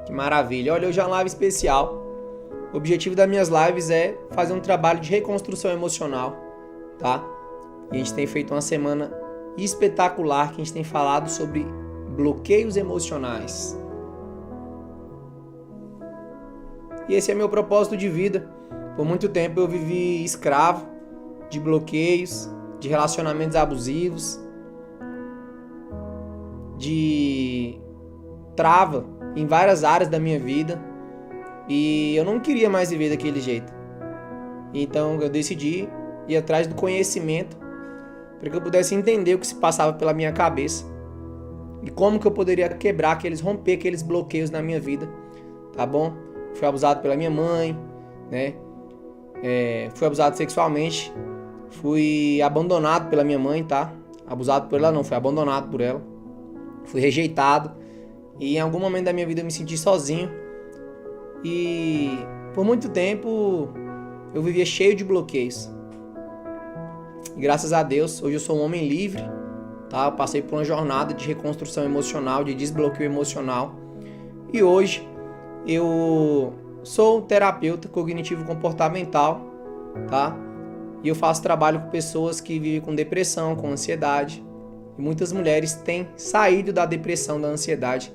Que maravilha. Olha, hoje é uma live especial. O objetivo das minhas lives é fazer um trabalho de reconstrução emocional, tá? E a gente tem feito uma semana espetacular que a gente tem falado sobre bloqueios emocionais. E esse é meu propósito de vida. Por muito tempo eu vivi escravo de bloqueios, de relacionamentos abusivos, de trava em várias áreas da minha vida. E eu não queria mais viver daquele jeito. Então eu decidi ir atrás do conhecimento para que eu pudesse entender o que se passava pela minha cabeça e como que eu poderia romper aqueles bloqueios na minha vida, tá bom? Fui abusado pela minha mãe, né? Fui abusado sexualmente, fui abandonado pela minha mãe, tá? Abusado por ela não, fui abandonado por ela. Fui rejeitado e em algum momento da minha vida eu me senti sozinho e por muito tempo eu vivia cheio de bloqueios. E graças a Deus, hoje eu sou um homem livre, tá? Eu passei por uma jornada de reconstrução emocional, de desbloqueio emocional. E hoje eu sou um terapeuta cognitivo comportamental, tá? E eu faço trabalho com pessoas que vivem com depressão, com ansiedade. E muitas mulheres têm saído da depressão, da ansiedade,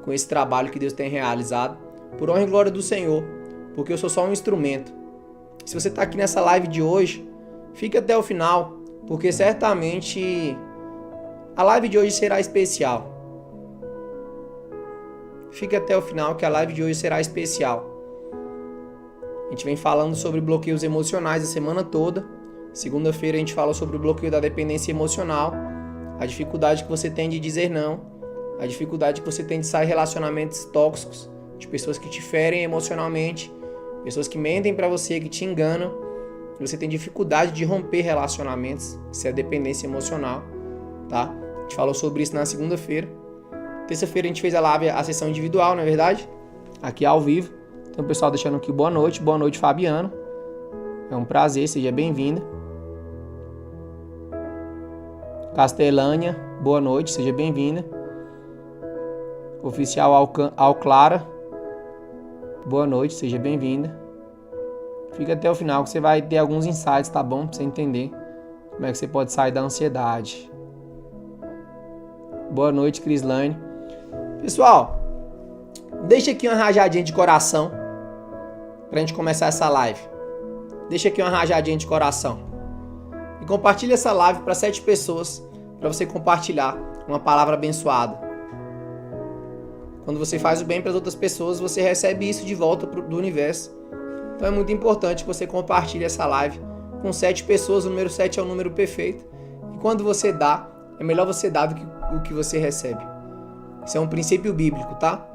com esse trabalho que Deus tem realizado. Por honra e glória do Senhor, porque eu sou só um instrumento. Se você está aqui nessa live de hoje, fique até o final, porque certamente a live de hoje será especial. Fique até o final que a live de hoje será especial. A gente vem falando sobre bloqueios emocionais a semana toda. Segunda-feira a gente fala sobre o bloqueio da dependência emocional, a dificuldade que você tem de dizer não, a dificuldade que você tem de sair de relacionamentos tóxicos, de pessoas que te ferem emocionalmente, pessoas que mentem pra você, que te enganam. Você tem dificuldade de romper relacionamentos, isso é dependência emocional, tá? A gente falou sobre isso na segunda-feira. Terça-feira a gente fez a sessão individual, não é verdade? Aqui ao vivo. Tem o pessoal deixando aqui boa noite Fabiano. É um prazer, seja bem-vinda. Castelânia, boa noite, seja bem-vinda. Oficial Alclara, boa noite, seja bem-vinda. Fica até o final que você vai ter alguns insights, tá bom? Pra você entender como é que você pode sair da ansiedade. Boa noite, Crislane. Pessoal, deixa aqui uma rajadinha de coração pra gente começar essa live. Deixa aqui uma rajadinha de coração. E compartilha essa live para 7 pessoas, para você compartilhar uma palavra abençoada. Quando você faz o bem para as outras pessoas, você recebe isso de volta do universo. Então é muito importante que você compartilhe essa live com 7 pessoas. O número 7 é o número perfeito. E quando você dá, é melhor você dar do que o que você recebe. Isso é um princípio bíblico, tá?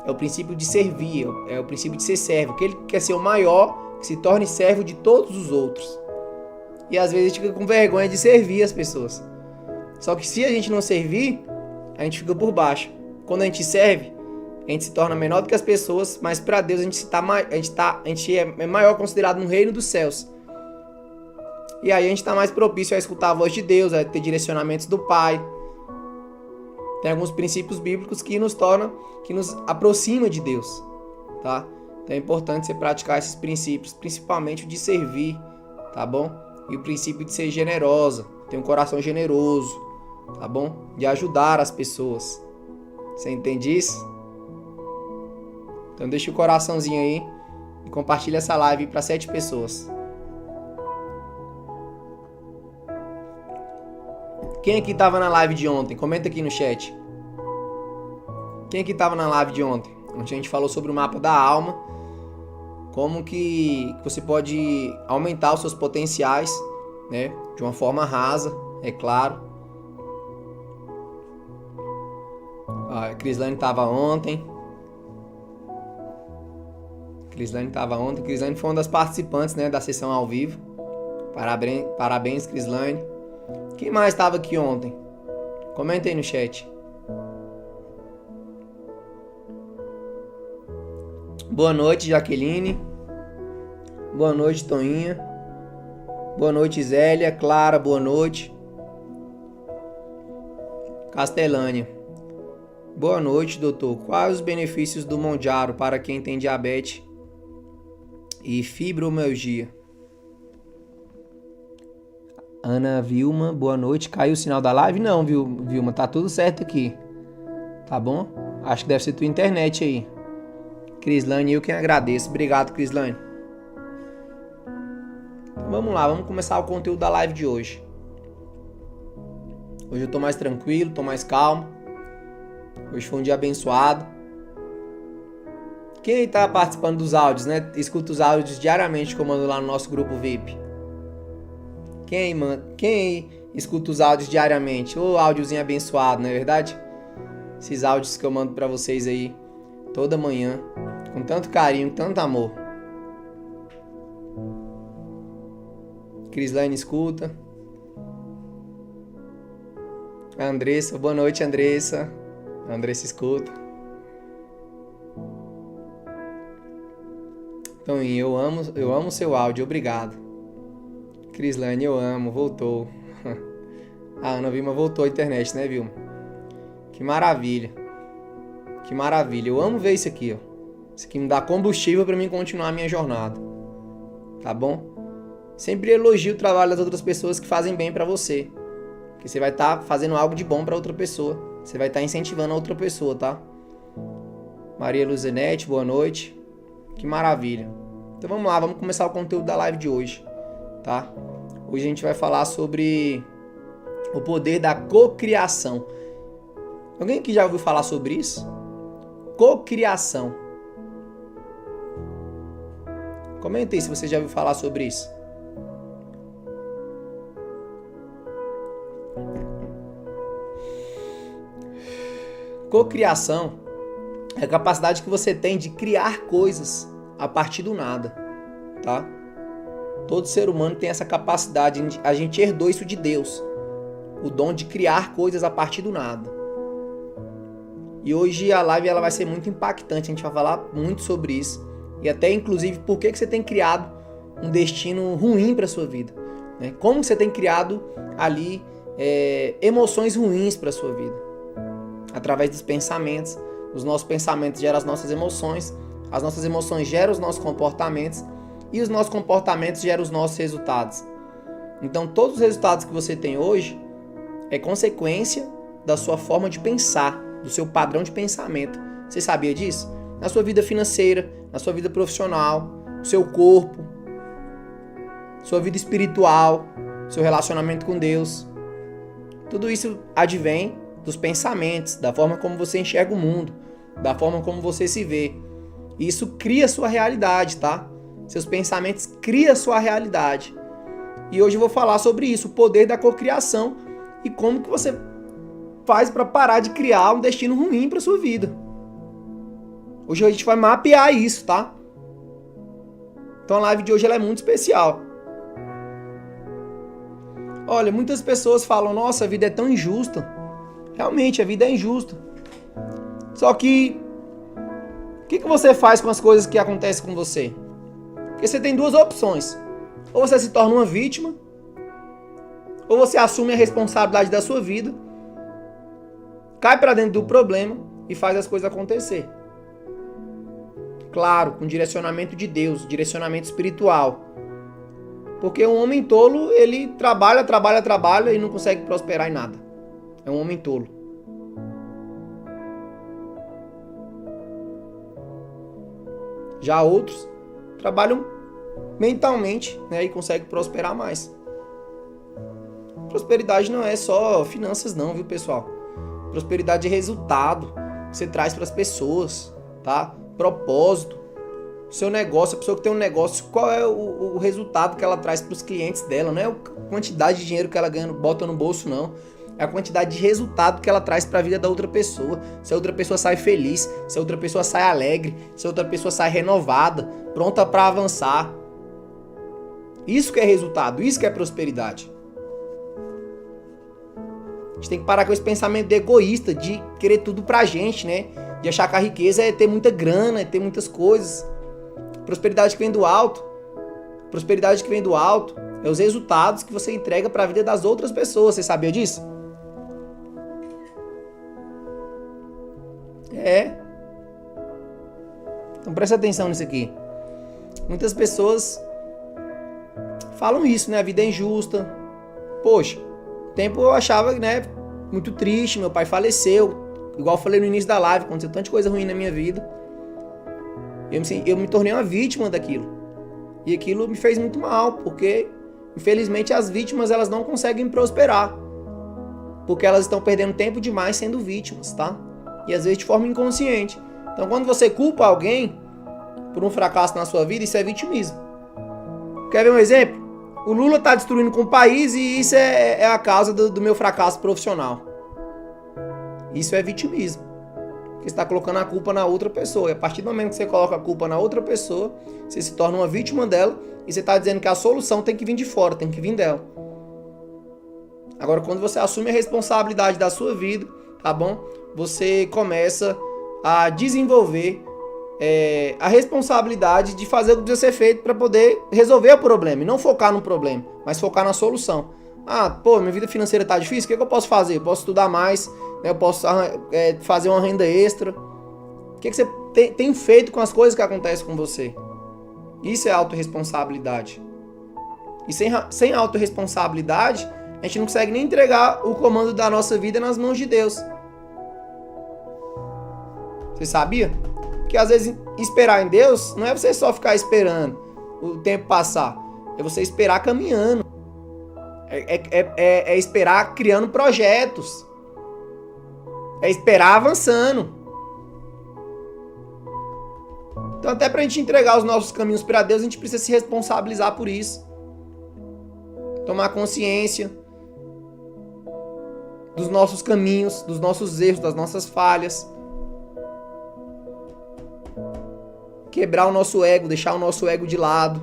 É o princípio de servir, é o princípio de ser servo. Aquele que quer ser o maior, que se torne servo de todos os outros. E às vezes a gente fica com vergonha de servir as pessoas. Só que se a gente não servir, a gente fica por baixo. Quando a gente serve, a gente se torna menor do que as pessoas, mas para Deus a gente é maior considerado no reino dos céus. E aí a gente está mais propício a escutar a voz de Deus, a ter direcionamentos do Pai. Tem alguns princípios bíblicos que nos aproxima de Deus, tá? Então é importante você praticar esses princípios, principalmente o de servir, tá bom? E o princípio de ser generosa, ter um coração generoso, tá bom? De ajudar as pessoas. Você entende isso? Então deixa o coraçãozinho aí e compartilha essa live para 7 pessoas. Quem aqui estava na live de ontem? Comenta aqui no chat. Quem aqui estava na live de ontem? Onde a gente falou sobre o mapa da alma. Como que você pode aumentar os seus potenciais, né? De uma forma rasa, é claro. A Crislane estava ontem. Crislane foi uma das participantes, né, da sessão ao vivo. Parabéns, Crislane. Quem mais estava aqui ontem? Comenta aí no chat. Boa noite, Jaqueline. Boa noite, Toinha. Boa noite, Zélia. Clara, boa noite. Castelânia. Boa noite, doutor. Quais os benefícios do Monjaro para quem tem diabetes e fibromialgia? Ana Vilma, boa noite. Caiu o sinal da live? Não, Vilma, tá tudo certo aqui. Tá bom? Acho que deve ser tua internet aí. Crislane, eu quem agradeço. Obrigado, Crislane. Então, vamos lá, vamos começar o conteúdo da live de hoje. Hoje eu tô mais tranquilo, tô mais calmo. Hoje foi um dia abençoado. Quem tá participando dos áudios, né? Escuta os áudios diariamente que eu mando lá no nosso grupo VIP. Quem escuta os áudios diariamente? Ô, áudiozinho abençoado, não é verdade? Esses áudios que eu mando pra vocês aí toda manhã, com tanto carinho, tanto amor. Crislane escuta. A Andressa, boa noite, Andressa. A Andressa escuta. Então, eu amo seu áudio, obrigado. Crislane, eu amo, voltou. A Ana Vilma voltou à internet, né, Vilma? Que maravilha. Que maravilha. Eu amo ver isso aqui, ó. Isso aqui me dá combustível para mim continuar a minha jornada. Tá bom? Sempre elogio o trabalho das outras pessoas que fazem bem para você. Porque você vai estar fazendo algo de bom para outra pessoa. Você vai estar incentivando a outra pessoa, tá? Maria Luzenete, boa noite. Que maravilha. Então vamos lá, vamos começar o conteúdo da live de hoje, tá? Hoje a gente vai falar sobre o poder da cocriação. Alguém aqui já ouviu falar sobre isso? Cocriação. Comenta aí se você já ouviu falar sobre isso. Cocriação é a capacidade que você tem de criar coisas a partir do nada, tá? Todo ser humano tem essa capacidade, a gente herdou isso de Deus, o dom de criar coisas a partir do nada. E hoje a live ela vai ser muito impactante, a gente vai falar muito sobre isso, e até inclusive por que você tem criado um destino ruim para sua vida, né? Como você tem criado ali emoções ruins para sua vida, através dos pensamentos. Os nossos pensamentos geram as nossas emoções geram os nossos comportamentos, e os nossos comportamentos geram os nossos resultados. Então todos os resultados que você tem hoje é consequência da sua forma de pensar, do seu padrão de pensamento. Você sabia disso? Na sua vida financeira, na sua vida profissional, no seu corpo, sua vida espiritual, seu relacionamento com Deus. Tudo isso advém dos pensamentos, da forma como você enxerga o mundo, da forma como você se vê. E isso cria a sua realidade, tá? Seus pensamentos criam a sua realidade. E hoje eu vou falar sobre isso, o poder da cocriação e como que você faz para parar de criar um destino ruim para sua vida. Hoje a gente vai mapear isso, tá? Então a live de hoje ela é muito especial. Olha, muitas pessoas falam, nossa, a vida é tão injusta. Realmente, a vida é injusta. Só que, o que você faz com as coisas que acontecem com você? Porque você tem duas opções. Ou você se torna uma vítima, ou você assume a responsabilidade da sua vida, cai para dentro do problema e faz as coisas acontecer. Claro, com direcionamento de Deus, direcionamento espiritual. Porque um homem tolo, ele trabalha e não consegue prosperar em nada. É um homem tolo. Já outros trabalham mentalmente, né, e conseguem prosperar mais. Prosperidade não é só finanças não, viu, pessoal? Prosperidade é resultado que você traz para as pessoas, tá? Propósito. Seu negócio, a pessoa que tem um negócio, qual é o resultado que ela traz para os clientes dela? Não é a quantidade de dinheiro que ela ganha, bota no bolso, não. É a quantidade de resultado que ela traz para a vida da outra pessoa. Se a outra pessoa sai feliz, se a outra pessoa sai alegre, se a outra pessoa sai renovada, pronta para avançar. Isso que é resultado, isso que é prosperidade. A gente tem que parar com esse pensamento egoísta de querer tudo pra gente, né? De achar que a riqueza é ter muita grana, é ter muitas coisas. Prosperidade que vem do alto. Prosperidade que vem do alto é os resultados que você entrega para a vida das outras pessoas. Você sabia disso? É. Então presta atenção nisso aqui. Muitas pessoas falam isso, né? A vida é injusta. Poxa, tempo eu achava, né, muito triste, meu pai faleceu. Igual eu falei no início da live, aconteceu tanta coisa ruim na minha vida. Eu me tornei uma vítima daquilo. E aquilo me fez muito mal, porque infelizmente as vítimas elas não conseguem prosperar. Porque elas estão perdendo tempo demais sendo vítimas, tá? E às vezes de forma inconsciente. Então quando você culpa alguém por um fracasso na sua vida, isso é vitimismo. Quer ver um exemplo? O Lula tá destruindo com o país e isso é a causa do meu fracasso profissional. Isso é vitimismo. Você está colocando a culpa na outra pessoa. E a partir do momento que você coloca a culpa na outra pessoa, você se torna uma vítima dela e você está dizendo que a solução tem que vir de fora, tem que vir dela. Agora, quando você assume a responsabilidade da sua vida, tá bom? Você começa a desenvolver a responsabilidade de fazer o que precisa ser feito para poder resolver o problema. E não focar no problema, mas focar na solução. Ah, pô, minha vida financeira tá difícil, o que eu posso fazer? Eu posso estudar mais, né? Eu posso fazer uma renda extra. O que você tem feito com as coisas que acontecem com você? Isso é autorresponsabilidade. E sem autorresponsabilidade, a gente não consegue nem entregar o comando da nossa vida nas mãos de Deus. Você sabia? Porque às vezes esperar em Deus não é você só ficar esperando o tempo passar. É você esperar caminhando. É esperar criando projetos. É esperar avançando. Então até pra gente entregar os nossos caminhos para Deus, a gente precisa se responsabilizar por isso. Tomar consciência dos nossos caminhos, dos nossos erros, das nossas falhas. Quebrar o nosso ego, deixar o nosso ego de lado.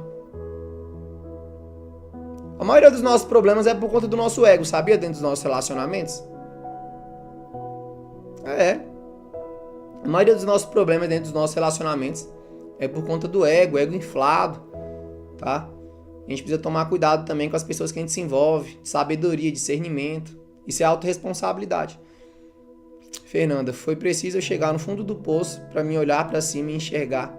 A maioria dos nossos problemas é por conta do nosso ego, sabia? Dentro dos nossos relacionamentos. A maioria dos nossos problemas dentro dos nossos relacionamentos é por conta do ego inflado, tá? A gente precisa tomar cuidado também com as pessoas que a gente se envolve, de sabedoria, discernimento. Isso é autorresponsabilidade. Fernanda, foi preciso eu chegar no fundo do poço para me olhar para cima e enxergar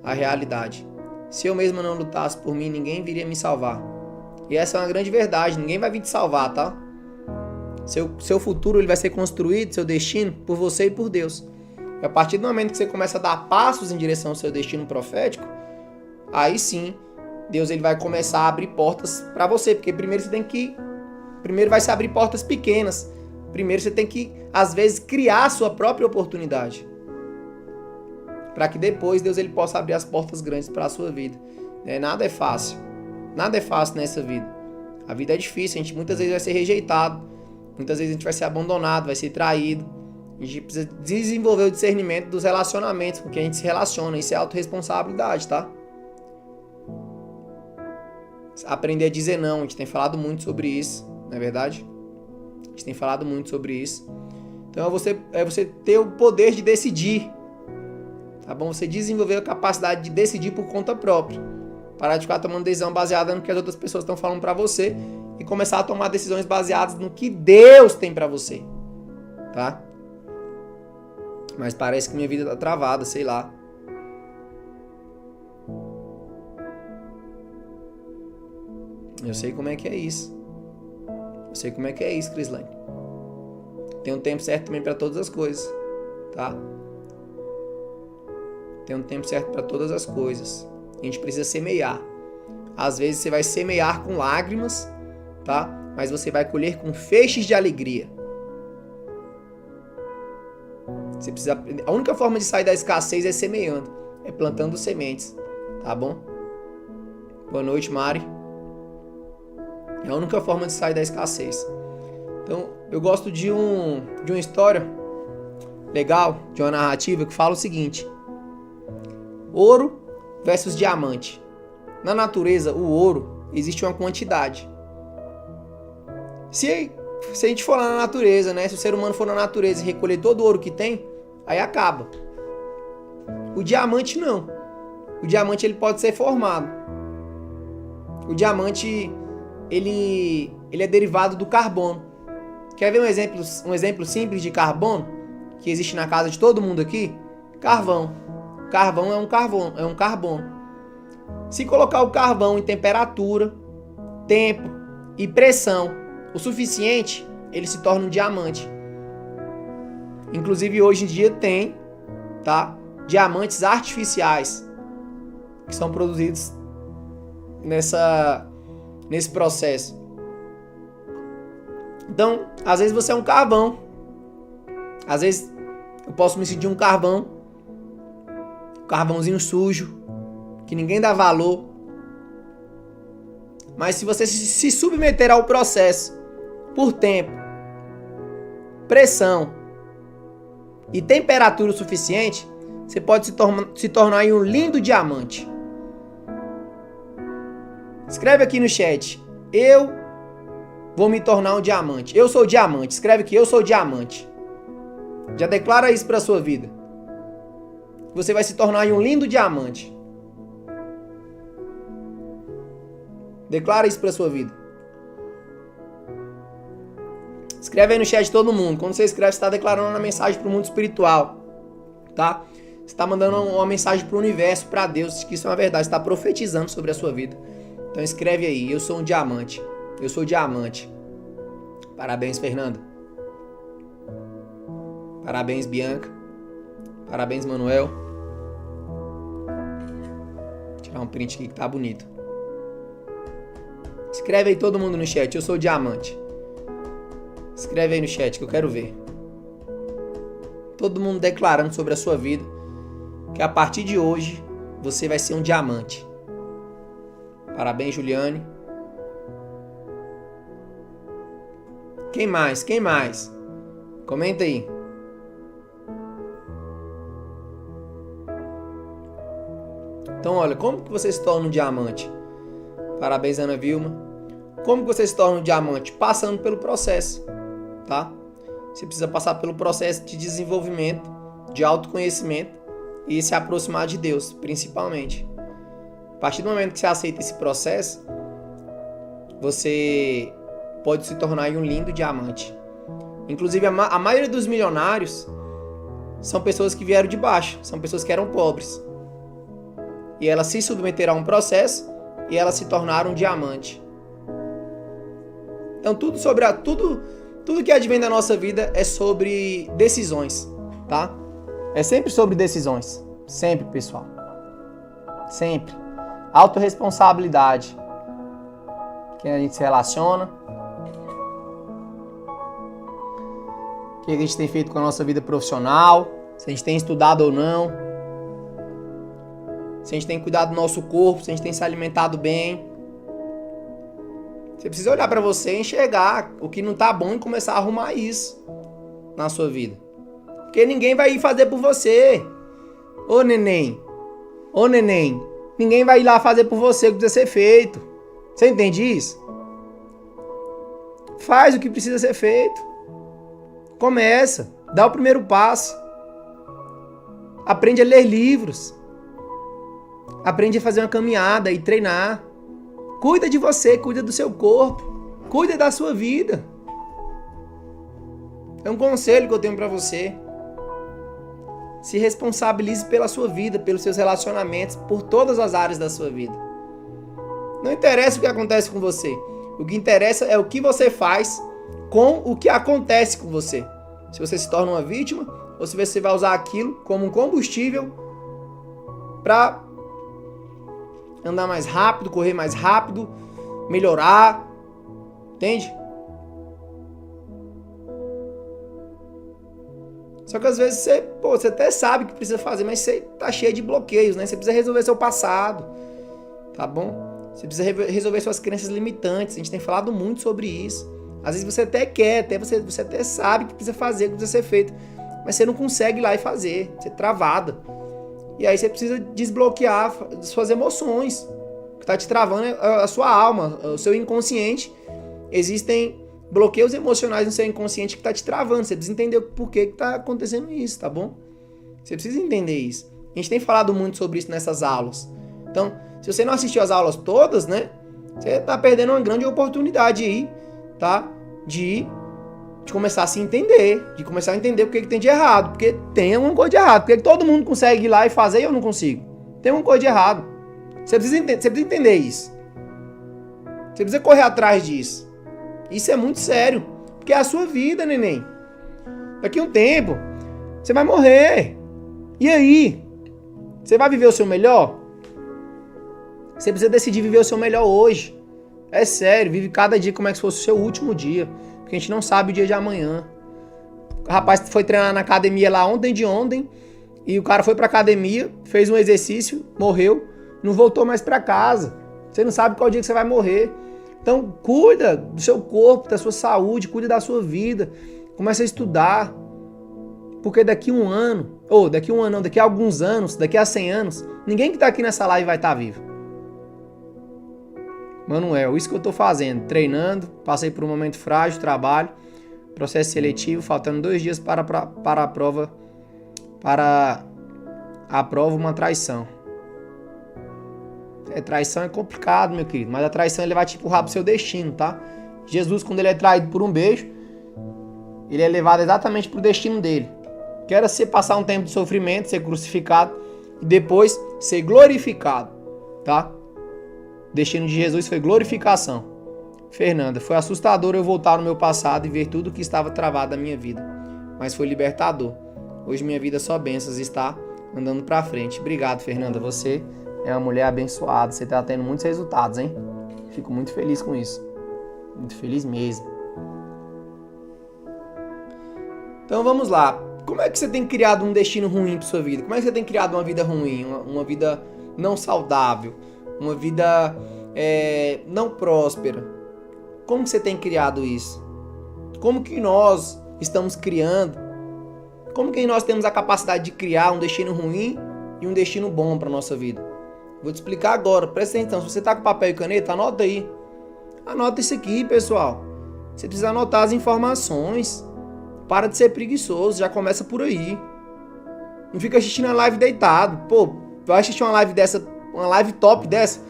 a realidade. Se eu mesma não lutasse por mim, ninguém viria me salvar. E essa é uma grande verdade, ninguém vai vir te salvar, tá? Seu futuro ele vai ser construído, seu destino, por você e por Deus. E a partir do momento que você começa a dar passos em direção ao seu destino profético, aí sim, Deus ele vai começar a abrir portas para você, porque primeiro vai se abrir portas pequenas. Primeiro você tem que, às vezes, criar a sua própria oportunidade. Para que depois Deus ele possa abrir as portas grandes para a sua vida. Nada é fácil. Nada é fácil nessa vida. A vida é difícil, a gente muitas vezes vai ser rejeitado. Muitas vezes a gente vai ser abandonado, vai ser traído. A gente precisa desenvolver o discernimento dos relacionamentos com quem a gente se relaciona. Isso é autorresponsabilidade, tá? Aprender a dizer não. A gente tem falado muito sobre isso, não é verdade? A gente tem falado muito sobre isso. Então é você ter o poder de decidir. Tá bom? Você desenvolver a capacidade de decidir por conta própria. Parar de ficar tomando decisão baseada no que as outras pessoas estão falando pra você e começar a tomar decisões baseadas no que Deus tem pra você. Tá? Mas parece que minha vida tá travada, sei lá. Eu sei como é que é isso. Eu sei como é que é isso, Crislane. Tem um tempo certo também pra todas as coisas. Tá? Tem um tempo certo pra todas as coisas. A gente precisa semear. Às vezes você vai semear com lágrimas, tá? Mas você vai colher com feixes de alegria. Você precisa. A única forma de sair da escassez é semeando, é plantando sementes, tá bom? Boa noite, Mari. É a única forma de sair da escassez. Então, eu gosto de uma história legal, de uma narrativa que fala o seguinte: ouro versus diamante. Na natureza, o ouro existe uma quantidade. Se a gente for lá na natureza, né? Se o ser humano for na natureza e recolher todo o ouro que tem, aí acaba. O diamante não. O diamante ele pode ser formado. O diamante ele é derivado do carbono. Quer ver um exemplo simples de carbono? que existe na casa de todo mundo aqui? Carvão. Carvão é um carbono. Se colocar o carvão em temperatura, tempo e pressão o suficiente, ele se torna um diamante. Inclusive hoje em dia tem, tá, diamantes artificiais que são produzidos nesse processo. Então, às vezes você é um carvão. Às vezes eu posso me sentir um carvãozinho sujo, que ninguém dá valor. Mas se você se submeter ao processo por tempo, pressão e temperatura o suficiente, você pode se tornar um lindo diamante. Escreve aqui no chat: eu vou me tornar um diamante. Eu sou diamante. Escreve aqui: eu sou diamante. Já declara isso para sua vida. Você vai se tornar um lindo diamante. Declara isso para sua vida. Escreve aí no chat todo mundo. Quando você escreve, você está declarando uma mensagem para o mundo espiritual, tá? Você está mandando uma mensagem para o universo, para Deus, que isso é uma verdade. Você está profetizando sobre a sua vida. Então escreve aí: eu sou um diamante. Eu sou diamante. Parabéns, Fernanda. Parabéns, Bianca. Parabéns, Manuel. Vou tirar um print aqui que tá bonito. Escreve aí todo mundo no chat: eu sou diamante. Escreve aí no chat que eu quero ver. Todo mundo declarando sobre a sua vida que a partir de hoje você vai ser um diamante. Parabéns, Juliane. Quem mais? Quem mais? Comenta aí. Então, olha, como que você se torna um diamante? Parabéns, Ana Vilma. Como que você se torna um diamante? Passando pelo processo, tá? Você precisa passar pelo processo de desenvolvimento, de autoconhecimento e se aproximar de Deus, principalmente. A partir do momento que você aceita esse processo, você pode se tornar um lindo diamante. Inclusive, a maioria dos milionários são pessoas que vieram de baixo, são pessoas que eram pobres. E elas se submeteram a um processo e elas se tornaram um diamante. Então, tudo que advém da nossa vida é sobre decisões, tá? É sempre sobre decisões. Sempre, pessoal. Sempre. Autorresponsabilidade. Quem a gente se relaciona. O que a gente tem feito com a nossa vida profissional. Se a gente tem estudado ou não. Se a gente tem cuidado do nosso corpo. Se a gente tem se alimentado bem. Você precisa olhar para você e enxergar o que não tá bom e começar a arrumar isso na sua vida. Porque ninguém vai ir fazer por você. Ô neném. Ô neném. Ninguém vai ir lá fazer por você o que precisa ser feito. Você entende isso? Faz o que precisa ser feito. Começa. Dá o primeiro passo. Aprende a ler livros. Aprende a fazer uma caminhada e treinar. Cuida de você, cuida do seu corpo. Cuida da sua vida. É um conselho que eu tenho pra você. Se responsabilize pela sua vida, pelos seus relacionamentos, por todas as áreas da sua vida. Não interessa o que acontece com você. O que interessa é o que você faz com o que acontece com você. Se você se torna uma vítima ou se você vai usar aquilo como um combustível para andar mais rápido, correr mais rápido, melhorar. Entende? Só que às vezes você até sabe o que precisa fazer, mas você tá cheio de bloqueios, né? Você precisa resolver seu passado, tá bom? Você precisa resolver suas crenças limitantes. A gente tem falado muito sobre isso. Às vezes você até quer, você até sabe o que precisa fazer, o que precisa ser feito, mas você não consegue ir lá e fazer. Você é travada. E aí você precisa desbloquear suas emoções. O que tá te travando é a sua alma, o seu inconsciente. Existem bloqueios emocionais no seu inconsciente que tá te travando. Você precisa entender por que tá acontecendo isso, tá bom? Você precisa entender isso. A gente tem falado muito sobre isso nessas aulas. Então, se você não assistiu as aulas todas, né? Você tá perdendo uma grande oportunidade aí, tá? De de começar a se entender, de começar a entender o que tem de errado, porque tem alguma coisa de errado, porque todo mundo consegue ir lá e fazer e eu não consigo. Tem alguma coisa de errado. Você precisa entender isso. Você precisa correr atrás disso. Isso é muito sério, porque é a sua vida, neném. Daqui a um tempo, você vai morrer. E aí? Você vai viver o seu melhor? Você precisa decidir viver o seu melhor hoje. É sério, vive cada dia como é que fosse o seu último dia. Porque a gente não sabe o dia de amanhã. O rapaz foi treinar na academia lá ontem de ontem. E o cara foi pra academia, fez um exercício, morreu, não voltou mais pra casa. Você não sabe qual dia que você vai morrer. Então, cuida do seu corpo, da sua saúde, cuida da sua vida. Comece a estudar. Porque daqui a alguns anos, daqui a 100 anos, ninguém que tá aqui nessa live vai estar vivo. Manuel, isso que eu tô fazendo, treinando, passei por um momento frágil, trabalho, processo seletivo, faltando 2 dias para a prova, uma traição. Traição é complicado, meu querido, mas a traição ele vai te empurrar pro seu destino, tá? Jesus, quando ele é traído por um beijo, ele é levado exatamente pro destino dele. Que era você passar um tempo de sofrimento, ser crucificado e depois ser glorificado, tá? O destino de Jesus foi glorificação. Fernanda, foi assustador eu voltar no meu passado e ver tudo que estava travado na minha vida, mas foi libertador. Hoje minha vida só bênçãos está andando pra frente. Obrigado, Fernanda, você é uma mulher abençoada, você tá tendo muitos resultados, hein? Fico muito feliz com isso. Muito feliz mesmo. Então vamos lá. Como é que você tem criado um destino ruim para sua vida? Como é que você tem criado uma vida ruim, uma vida não saudável, uma vida não próspera? Como que você tem criado isso? Como que nós estamos criando? Como que nós temos a capacidade de criar um destino ruim e um destino bom para nossa vida? Vou te explicar agora, presta atenção. Se você tá com papel e caneta, anota aí. Anota isso aqui, pessoal. Você precisa anotar as informações. Para de ser preguiçoso, já começa por aí. Não fica assistindo a live deitado. Pô, vai assistir uma live dessa, uma live top dessa?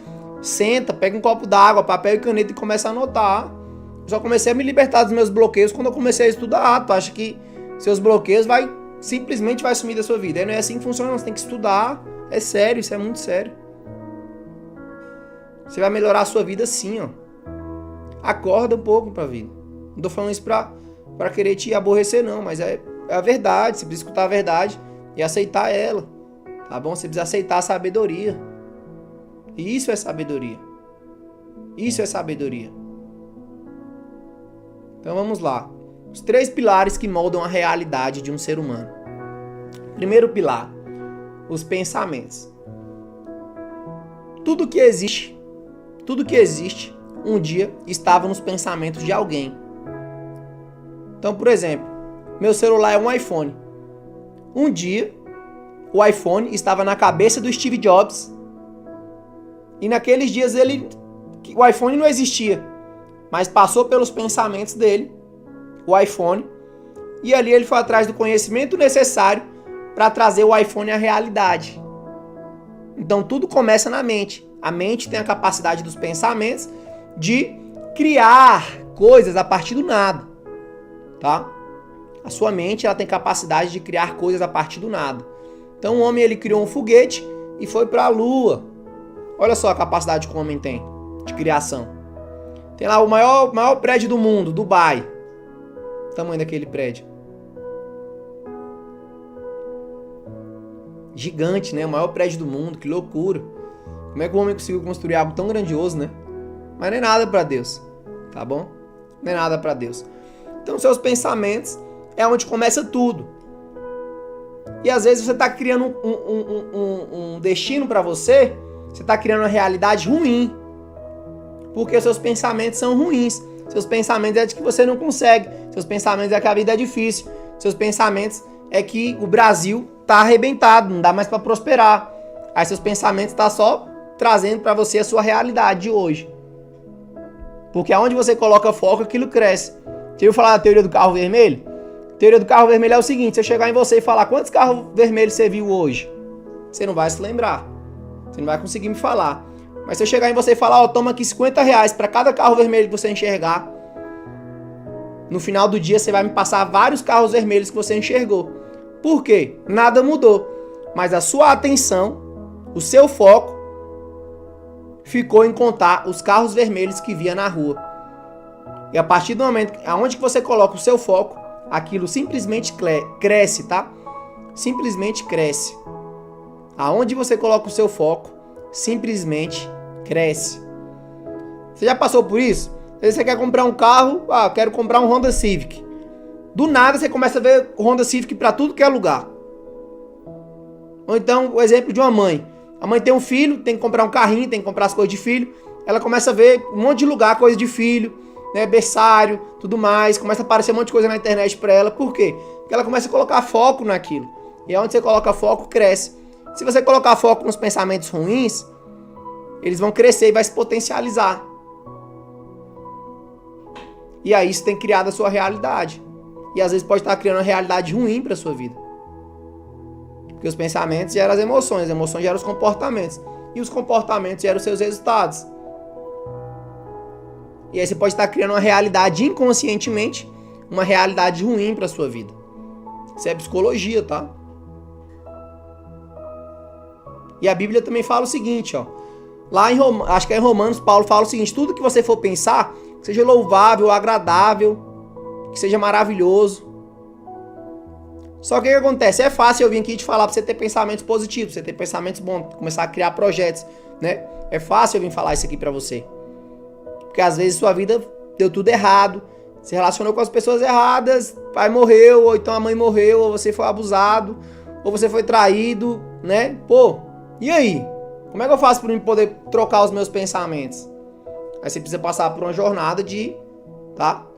Senta, pega um copo d'água, papel e caneta e começa a anotar. Eu só comecei a me libertar dos meus bloqueios quando eu comecei a estudar. Tu acha que seus bloqueios simplesmente vai sumir da sua vida? Aí não é assim que funciona, você tem que estudar. É sério, isso é muito sério. Você vai melhorar a sua vida sim, ó. Acorda um pouco pra vida. Não tô falando isso pra querer te aborrecer não, mas é a verdade. Você precisa escutar a verdade e aceitar ela, tá bom? Você precisa aceitar a sabedoria. E isso é sabedoria. Isso é sabedoria. Então vamos lá. Os 3 pilares que moldam a realidade de um ser humano. Primeiro pilar, os pensamentos. Tudo que existe, um dia estava nos pensamentos de alguém. Então, por exemplo, meu celular é um iPhone. Um dia, o iPhone estava na cabeça do Steve Jobs. E naqueles dias o iPhone não existia. Mas passou pelos pensamentos dele, o iPhone. E ali ele foi atrás do conhecimento necessário para trazer o iPhone à realidade. Então tudo começa na mente. A mente tem a capacidade dos pensamentos de criar coisas a partir do nada. Tá? A sua mente ela tem capacidade de criar coisas a partir do nada. Então o homem ele criou um foguete e foi para a Lua. Olha só a capacidade que o homem tem de criação. Tem lá o maior prédio do mundo, Dubai. O tamanho daquele prédio. Gigante, né? O maior prédio do mundo, que loucura. Como é que o homem conseguiu construir algo tão grandioso, né? Mas não é nada para Deus, tá bom? Não é nada para Deus. Então, seus pensamentos é onde começa tudo. E às vezes você está criando um destino para você, você está criando uma realidade ruim. Porque seus pensamentos são ruins. Seus pensamentos é de que você não consegue. Seus pensamentos é que a vida é difícil. Seus pensamentos é que o Brasil está arrebentado, não dá mais para prosperar. Aí seus pensamentos estão só trazendo para você a sua realidade de hoje. Porque aonde você coloca foco, aquilo cresce. Você ouviu falar da teoria do carro vermelho? A teoria do carro vermelho é o seguinte: se eu chegar em você e falar quantos carros vermelhos você viu hoje, você não vai se lembrar. Você não vai conseguir me falar. Mas se eu chegar em você e falar, toma aqui R$50 para cada carro vermelho que você enxergar, no final do dia você vai me passar vários carros vermelhos que você enxergou. Por quê? Nada mudou. Mas a sua atenção, o seu foco, ficou em contar os carros vermelhos que via na rua. E a partir do momento aonde que você coloca o seu foco, aquilo simplesmente cresce, tá? Simplesmente cresce. Aonde você coloca o seu foco, simplesmente cresce. Você já passou por isso? Às vezes você quer comprar um carro, eu quero comprar um Honda Civic. Do nada você começa a ver Honda Civic para tudo que é lugar. Ou então o exemplo de uma mãe. A mãe tem um filho, tem que comprar um carrinho, tem que comprar as coisas de filho. Ela começa a ver um monte de lugar, coisa de filho, né, berçário, tudo mais. Começa a aparecer um monte de coisa na internet para ela. Por quê? Porque ela começa a colocar foco naquilo. E onde você coloca foco, cresce. Se você colocar foco nos pensamentos ruins, eles vão crescer e vai se potencializar. E aí isso tem criado a sua realidade. E às vezes pode estar criando uma realidade ruim para a sua vida. Porque os pensamentos geram as emoções geram os comportamentos. E os comportamentos geram os seus resultados. E aí você pode estar criando uma realidade inconscientemente, uma realidade ruim para a sua vida. Isso é psicologia, tá? E a Bíblia também fala o seguinte, ó. Lá em acho que é em Romanos, Paulo fala o seguinte: tudo que você for pensar, que seja louvável, agradável, que seja maravilhoso. Só que o que acontece? É fácil eu vir aqui te falar pra você ter pensamentos positivos, você ter pensamentos bons, começar a criar projetos, né? É fácil eu vir falar isso aqui pra você. Porque às vezes sua vida deu tudo errado, se relacionou com as pessoas erradas, pai morreu, ou então a mãe morreu, ou você foi abusado, ou você foi traído, né? Pô, e aí? Como é que eu faço para eu poder trocar os meus pensamentos? Aí você precisa passar por uma jornada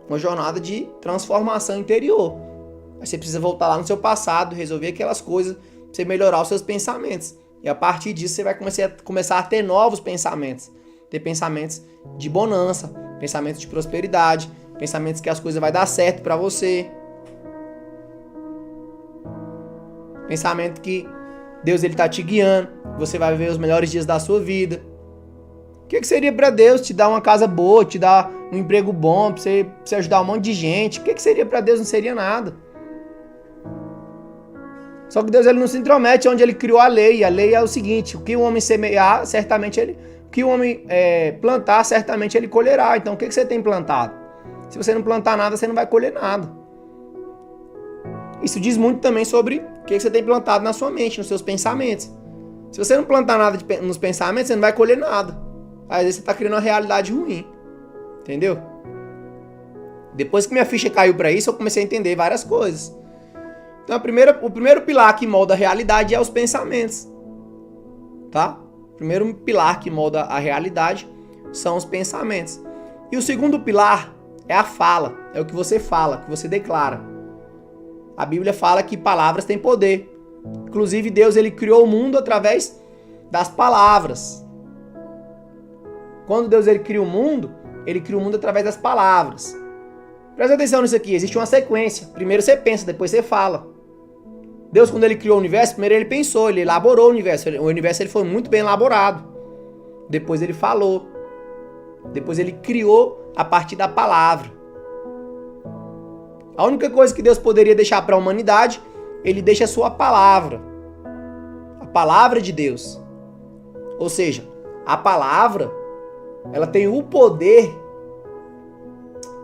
uma jornada de transformação interior. Aí você precisa voltar lá no seu passado, resolver aquelas coisas, pra você melhorar os seus pensamentos. E a partir disso você vai começar a ter novos pensamentos. Ter pensamentos de bonança, pensamentos de prosperidade, pensamentos que as coisas vão dar certo para você. Pensamento que Deus ele tá te guiando, você vai viver os melhores dias da sua vida. O que seria para Deus te dar uma casa boa, te dar um emprego bom, pra você ajudar um monte de gente? O que seria para Deus? Não seria nada. Só que Deus ele não se intromete onde ele criou a lei. A lei é o seguinte: o que o homem semear, certamente ele... O que o homem plantar, certamente ele colherá. Então o que você tem plantado? Se você não plantar nada, você não vai colher nada. Isso diz muito também sobre o que você tem plantado na sua mente, nos seus pensamentos. Se você não plantar nada nos pensamentos, você não vai colher nada. Às vezes você está criando uma realidade ruim. Entendeu? Depois que minha ficha caiu para isso, eu comecei a entender várias coisas. Então o primeiro pilar que molda a realidade é os pensamentos. Tá? O primeiro pilar que molda a realidade são os pensamentos. E o segundo pilar é a fala. É o que você fala, o que você declara. A Bíblia fala que palavras têm poder. Inclusive Deus ele criou o mundo através das palavras. Quando Deus ele cria o mundo através das palavras. Presta atenção nisso aqui, existe uma sequência. Primeiro você pensa, depois você fala. Deus, quando ele criou o universo, primeiro ele pensou, ele elaborou o universo. O universo ele foi muito bem elaborado. Depois ele falou. Depois ele criou a partir da palavra. A única coisa que Deus poderia deixar para a humanidade, ele deixa a sua palavra. A palavra de Deus. Ou seja, a palavra, ela tem o poder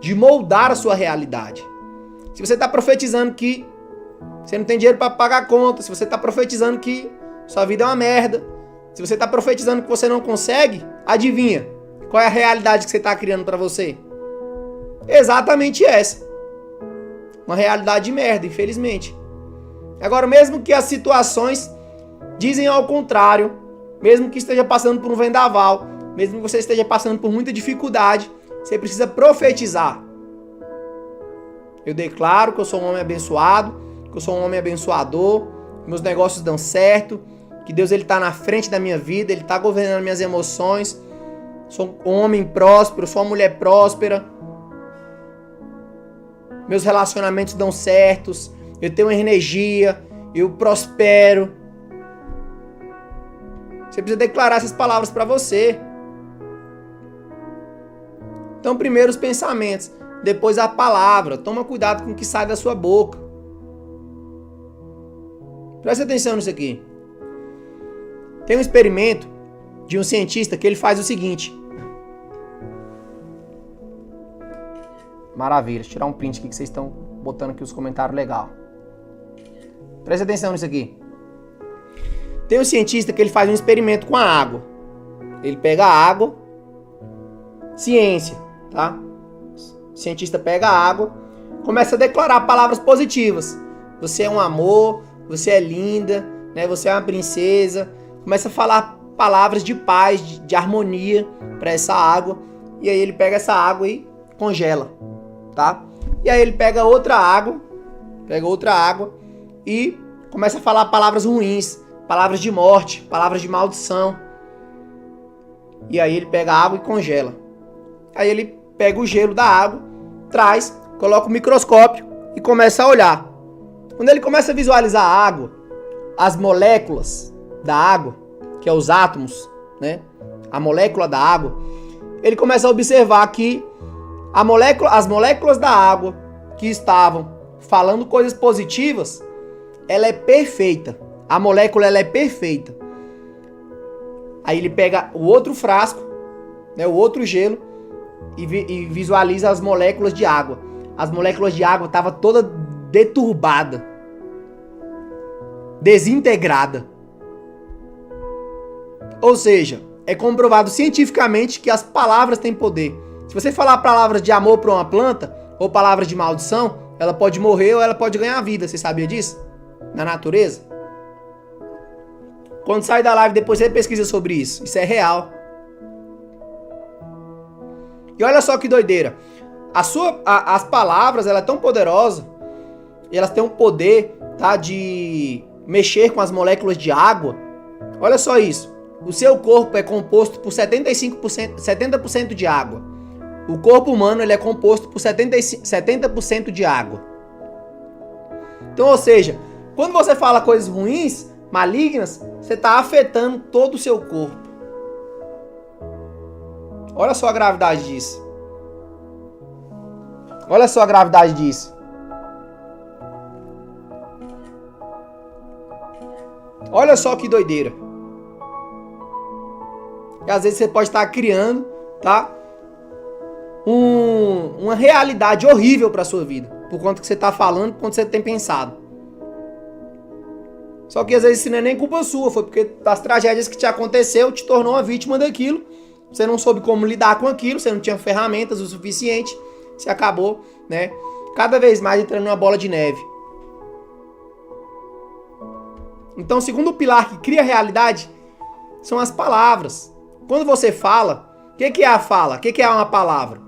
de moldar a sua realidade. Se você está profetizando que você não tem dinheiro para pagar a conta, se você está profetizando que sua vida é uma merda, se você está profetizando que você não consegue, adivinha? Qual é a realidade que você está criando para você? Exatamente essa. Uma realidade de merda, infelizmente. Agora, mesmo que as situações dizem ao contrário, mesmo que esteja passando por um vendaval, mesmo que você esteja passando por muita dificuldade, você precisa profetizar. Eu declaro que eu sou um homem abençoado, que eu sou um homem abençoador, que meus negócios dão certo, que Deus ele está na frente da minha vida, ele está governando minhas emoções, sou um homem próspero, sou uma mulher próspera, meus relacionamentos dão certos, eu tenho energia, eu prospero. Você precisa declarar essas palavras para você. Então, primeiro os pensamentos. depois a palavra. Toma cuidado com o que sai da sua boca. Presta atenção nisso aqui. Tem um experimento de um cientista que ele faz o seguinte. Maravilha. Deixa eu tirar um print aqui que vocês estão botando aqui os comentários legal. Presta atenção nisso aqui. Tem um cientista que ele faz um experimento com a água. Ele pega a água. Ciência, tá? O cientista pega a água, começa a declarar palavras positivas. Você é um amor, você é linda, né? Você é uma princesa. Começa a falar palavras de paz, de harmonia para essa água. E aí ele pega essa água e congela, tá? E aí ele pega outra água e começa a falar palavras ruins, palavras de morte, palavras de maldição. E aí ele pega a água e congela. Aí ele pega o gelo da água, traz, coloca o microscópio e começa a olhar. Quando ele começa a visualizar a água, as moléculas da água, que é os átomos, né? A molécula da água, ele começa a observar que as moléculas da água que estavam falando coisas positivas, ela é perfeita. A molécula ela é perfeita. Aí ele pega o outro frasco, né, o outro gelo, e visualiza as moléculas de água. As moléculas de água estavam toda deturbada, desintegrada. Ou seja, é comprovado cientificamente que as palavras têm poder. Se você falar palavras de amor para uma planta, ou palavras de maldição, ela pode morrer ou ela pode ganhar vida. Você sabia disso? Na natureza? Quando sai da live, depois você pesquisa sobre isso. Isso é real. E olha só que doideira. As palavras, ela é tão poderosa, e elas têm um poder, tá, de mexer com as moléculas de água. Olha só isso. O seu corpo é composto por 70% de água. O corpo humano ele é composto por 70% de água. Então, ou seja, quando você fala coisas ruins, malignas, você está afetando todo o seu corpo. Olha só a gravidade disso. Olha só a gravidade disso. Olha só que doideira. E às vezes você pode estar criando, tá? Uma realidade horrível para sua vida. Por conta que você está falando, por conta que você tem pensado. Só que às vezes isso não é nem culpa sua. Foi porque das tragédias que te aconteceu, te tornou uma vítima daquilo. Você não soube como lidar com aquilo. Você não tinha ferramentas o suficiente. Você acabou, né? Cada vez mais entrando numa bola de neve. Então, o segundo pilar que cria realidade são as palavras. Quando você fala, o que é a fala? O que é uma palavra?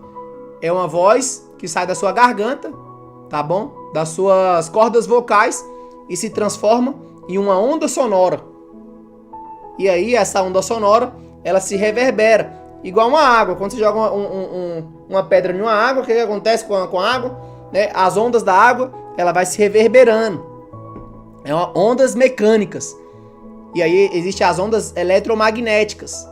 É uma voz que sai da sua garganta, tá bom? Das suas cordas vocais e se transforma em uma onda sonora. E aí, essa onda sonora, ela se reverbera. Igual uma água. Quando você joga uma pedra em uma água, o que acontece com a água? Né? As ondas da água, ela vai se reverberando. É ondas mecânicas. E aí existem as ondas eletromagnéticas.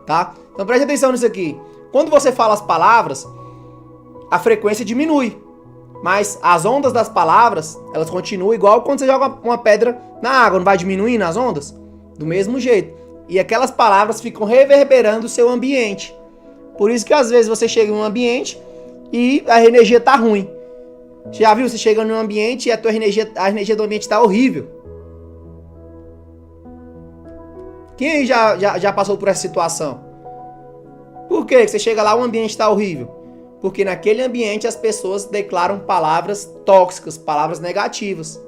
Tá? Então preste atenção nisso aqui. Quando você fala as palavras, a frequência diminui. Mas as ondas das palavras, elas continuam igual quando você joga uma pedra na água. Não vai diminuindo as ondas? Do mesmo jeito. E aquelas palavras ficam reverberando o seu ambiente. Por isso que às vezes você chega em um ambiente e a energia tá ruim. Você já viu? Você chega num ambiente e a energia do ambiente tá horrível. Quem aí já passou por essa situação? Por quê? Você chega lá, o ambiente tá horrível. Porque naquele ambiente as pessoas declaram palavras tóxicas, palavras negativas,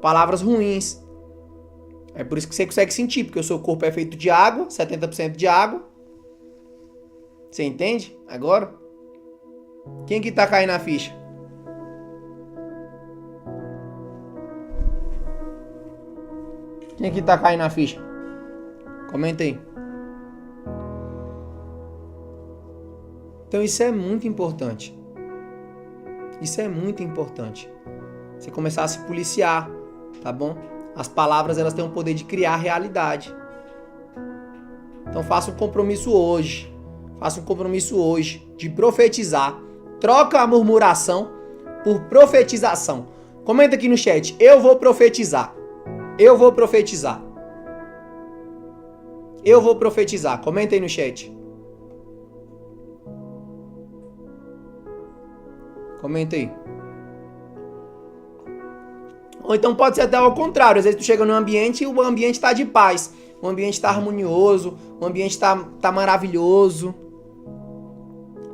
palavras ruins. É por isso que você consegue sentir, porque o seu corpo é feito de água, 70% de água. Você entende? Agora? Quem que tá caindo na ficha? Quem que tá caindo na ficha? Comenta aí. Então isso é muito importante. Isso é muito importante. Você começar a se policiar, tá bom? As palavras, elas têm o poder de criar realidade. Então faça um compromisso hoje. Faça um compromisso hoje de profetizar. Troca a murmuração por profetização. Comenta aqui no chat. Eu vou profetizar. Eu vou profetizar. Eu vou profetizar. Comenta aí no chat. Comenta aí. Ou então pode ser até ao contrário. Às vezes tu chega num ambiente e o ambiente está de paz. O ambiente está harmonioso. O ambiente tá maravilhoso.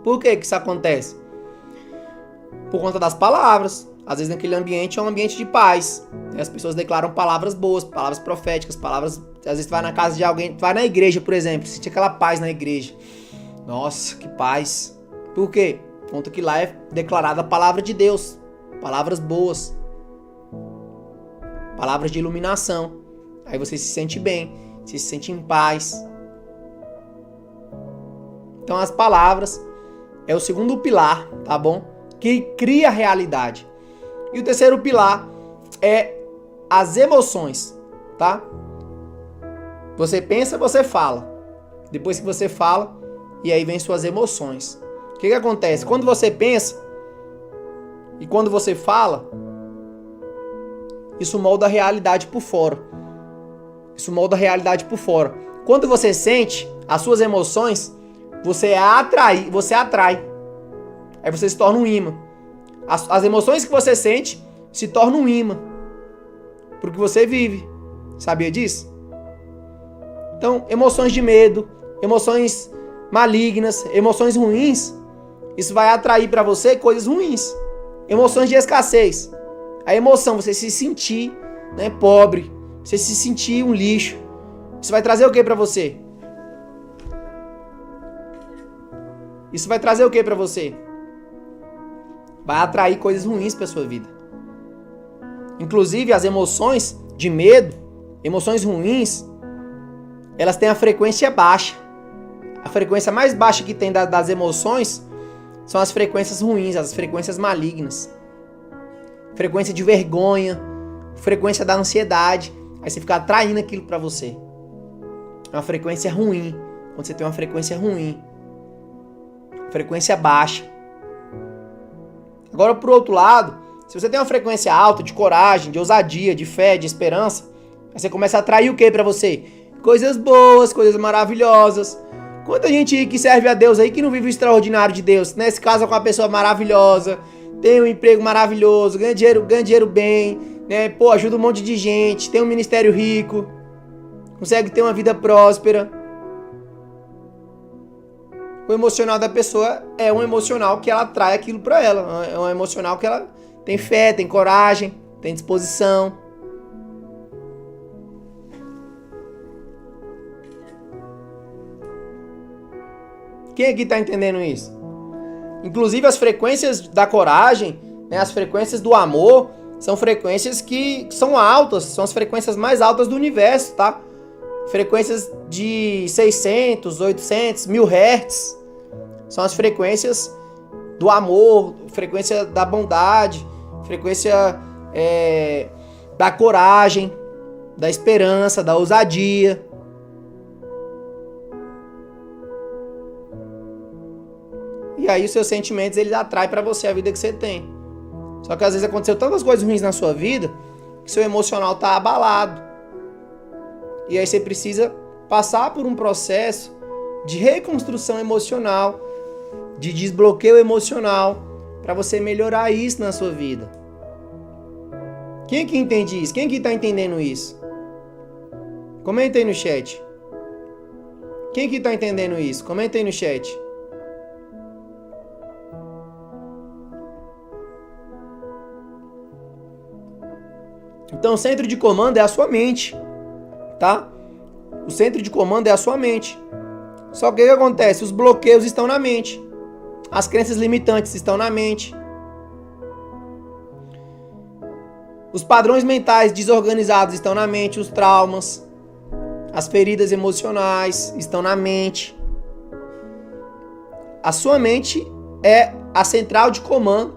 Por que isso acontece? Por conta das palavras. Às vezes naquele ambiente é um ambiente de paz. As pessoas declaram palavras boas, palavras proféticas, palavras... Às vezes tu vai na casa de alguém, tu vai na igreja, por exemplo, sente aquela paz na igreja. Nossa, que paz. Por quê? Por conta que lá é declarada a palavra de Deus. Palavras boas. Palavras de iluminação. Aí você se sente bem, você se sente em paz. Então as palavras é o segundo pilar, tá bom? Que cria a realidade. E o terceiro pilar é as emoções, tá? Você pensa, você fala. Depois que você fala, e aí vem suas emoções. O que acontece? Quando você pensa e quando você fala, isso molda a realidade por fora. Isso molda a realidade por fora. Quando você sente as suas emoções, você atrai. Aí você se torna um imã. As emoções que você sente se tornam um imã pro que você vive. Sabia disso? Então, emoções de medo, emoções malignas, emoções ruins, isso vai atrair para você coisas ruins. Emoções de escassez. A emoção, você se sentir, né, pobre, você se sentir um lixo. Isso vai trazer o que para você? Isso vai trazer o que para você? Vai atrair coisas ruins para sua vida. Inclusive as emoções de medo, emoções ruins, elas têm a frequência baixa. A frequência mais baixa que tem das emoções são as frequências ruins, as frequências malignas. Frequência de vergonha, frequência da ansiedade. Aí você fica atraindo aquilo para você. É uma frequência ruim. Quando você tem uma frequência ruim. Frequência baixa. Agora, por outro lado, se você tem uma frequência alta de coragem, de ousadia, de fé, de esperança, aí você começa a atrair o que para você? Coisas boas, coisas maravilhosas. Quanta gente que serve a Deus aí que não vive o extraordinário de Deus, né? Se casa com uma pessoa maravilhosa, tem um emprego maravilhoso, ganha dinheiro bem, né? Pô, ajuda um monte de gente, tem um ministério rico, consegue ter uma vida próspera. O emocional da pessoa é um emocional que ela atrai aquilo pra ela. É um emocional que ela tem fé, tem coragem, tem disposição. Quem aqui tá entendendo isso? Inclusive as frequências da coragem, né, as frequências do amor, são frequências que são altas, são as frequências mais altas do universo, tá? Frequências de 600, 800, 1000 Hz. São as frequências do amor, frequência da bondade, frequência da coragem, da esperança, da ousadia. E aí os seus sentimentos, eles atraem para você a vida que você tem. Só que às vezes aconteceu tantas coisas ruins na sua vida que seu emocional tá abalado. E aí você precisa passar por um processo de reconstrução emocional, de desbloqueio emocional, para você melhorar isso na sua vida. Quem que entende isso? Quem que tá entendendo isso? Comenta aí no chat. Quem que tá entendendo isso? Comenta aí no chat. Então o centro de comando é a sua mente, tá? O centro de comando é a sua mente. Só que o que acontece? Os bloqueios estão na mente. As crenças limitantes estão na mente. Os padrões mentais desorganizados estão na mente. Os traumas, as feridas emocionais estão na mente. A sua mente é a central de comando.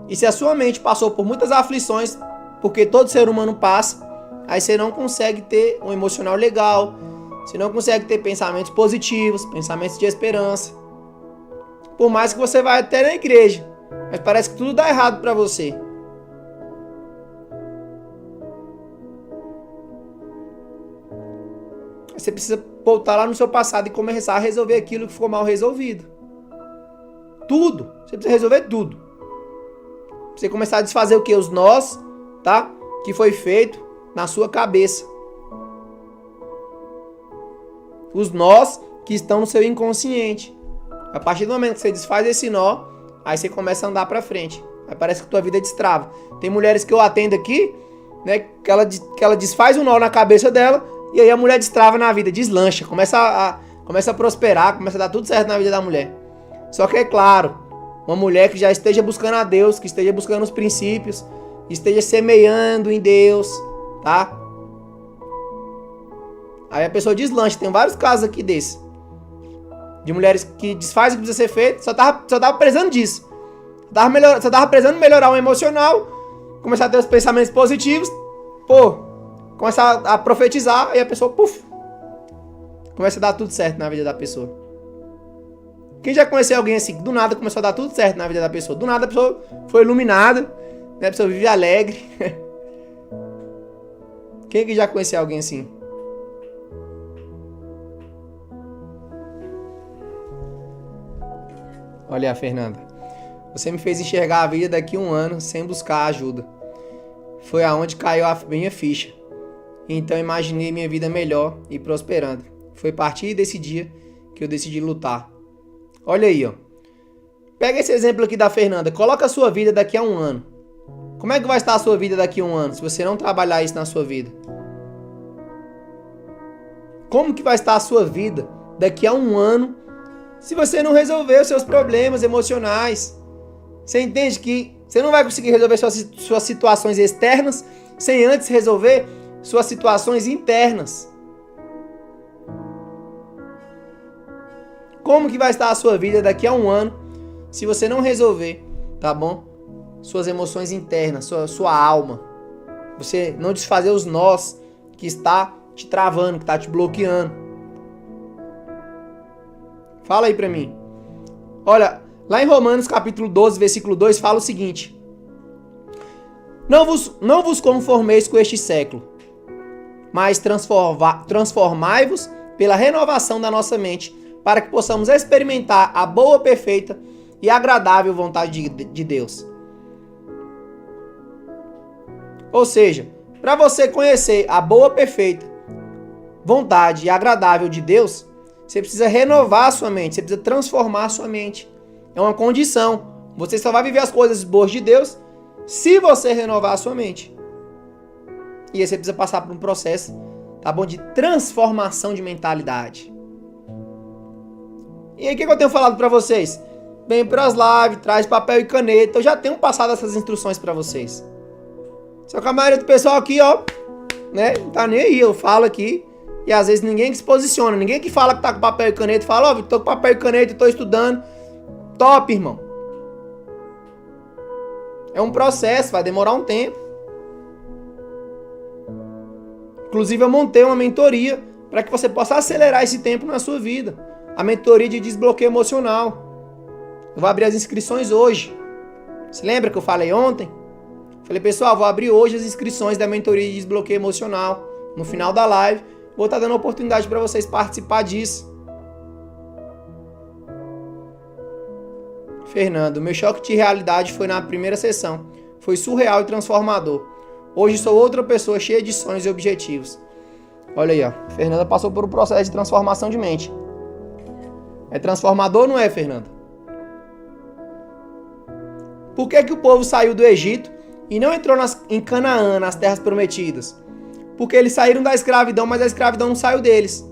E se a sua mente passou por muitas aflições, porque todo ser humano passa, aí você não consegue ter um emocional legal, Você não consegue ter pensamentos positivos, pensamentos de esperança. Por mais que você vá até na igreja, mas parece que tudo dá errado para você. Você precisa voltar lá no seu passado e começar a resolver aquilo que ficou mal resolvido. Tudo. Você precisa resolver tudo. Você começar a desfazer o quê? Os nós, tá? Que foi feito na sua cabeça. Os nós que estão no seu inconsciente. A partir do momento que você desfaz esse nó, aí você começa a andar pra frente. Aí parece que tua vida destrava. Tem mulheres que eu atendo aqui, né? Que ela desfaz um nó na cabeça dela, e aí a mulher destrava na vida, deslancha, começa a prosperar, começa a dar tudo certo na vida da mulher. Só que é claro, uma mulher que já esteja buscando a Deus, que esteja buscando os princípios, esteja semeando em Deus, tá? Aí a pessoa deslancha. Tem vários casos aqui desse. De mulheres que desfazem o que precisa ser feito, só tava precisando disso. Só tava precisando melhorar o emocional, começar a ter os pensamentos positivos, começar a profetizar, e a pessoa, começa a dar tudo certo na vida da pessoa. Quem já conheceu alguém assim, que do nada começou a dar tudo certo na vida da pessoa? Do nada a pessoa foi iluminada, né? A pessoa vive alegre. Quem que já conheceu alguém assim? Olha, Fernanda. Você me fez enxergar a vida daqui a um ano sem buscar ajuda. Foi aonde caiu a minha ficha. Então imaginei minha vida melhor e prosperando. Foi a partir desse dia que eu decidi lutar. Olha aí, ó. Pega esse exemplo aqui da Fernanda. Coloca a sua vida daqui a um ano. Como é que vai estar a sua vida daqui a um ano se você não trabalhar isso na sua vida? Como que vai estar a sua vida daqui a um ano se você não resolver os seus problemas emocionais? Você entende que você não vai conseguir resolver suas situações externas sem antes resolver suas situações internas. Como que vai estar a sua vida daqui a um ano se você não resolver, tá bom? Suas emoções internas, sua alma. Você não desfazer os nós que está te travando, que está te bloqueando. Fala aí pra mim. Olha, lá em Romanos capítulo 12, versículo 2, fala o seguinte: Não vos conformeis com este século, mas transformai-vos pela renovação da nossa mente, para que possamos experimentar a boa, perfeita e agradável vontade de Deus. Ou seja, para você conhecer a boa, perfeita vontade e agradável de Deus, você precisa renovar a sua mente, você precisa transformar a sua mente. É uma condição. Você só vai viver as coisas boas de Deus se você renovar a sua mente. E aí você precisa passar por um processo, tá bom, de transformação de mentalidade. E aí o que eu tenho falado para vocês? Vem para as lives, traz papel e caneta. Eu já tenho passado essas instruções para vocês. Só que a maioria do pessoal aqui, ó, né, não tá nem aí. Eu falo aqui e às vezes ninguém que se posiciona, ninguém que fala que tá com papel e caneta, fala, ó, tô com papel e caneta, tô estudando. Top, irmão. É um processo, vai demorar um tempo. Inclusive eu montei uma mentoria para que você possa acelerar esse tempo na sua vida. A mentoria de desbloqueio emocional. Eu vou abrir as inscrições hoje. Você lembra que eu falei ontem? Falei, pessoal, vou abrir hoje as inscrições da mentoria de desbloqueio emocional. No final da live, vou estar dando a oportunidade para vocês participar disso. Fernando, meu choque de realidade foi na primeira sessão. Foi surreal e transformador. Hoje sou outra pessoa cheia de sonhos e objetivos. Olha aí, ó. Fernanda passou por um processo de transformação de mente. É transformador ou não é, Fernanda? Por que o povo saiu do Egito e não entrou em Canaã, nas terras prometidas? Porque eles saíram da escravidão, mas a escravidão não saiu deles.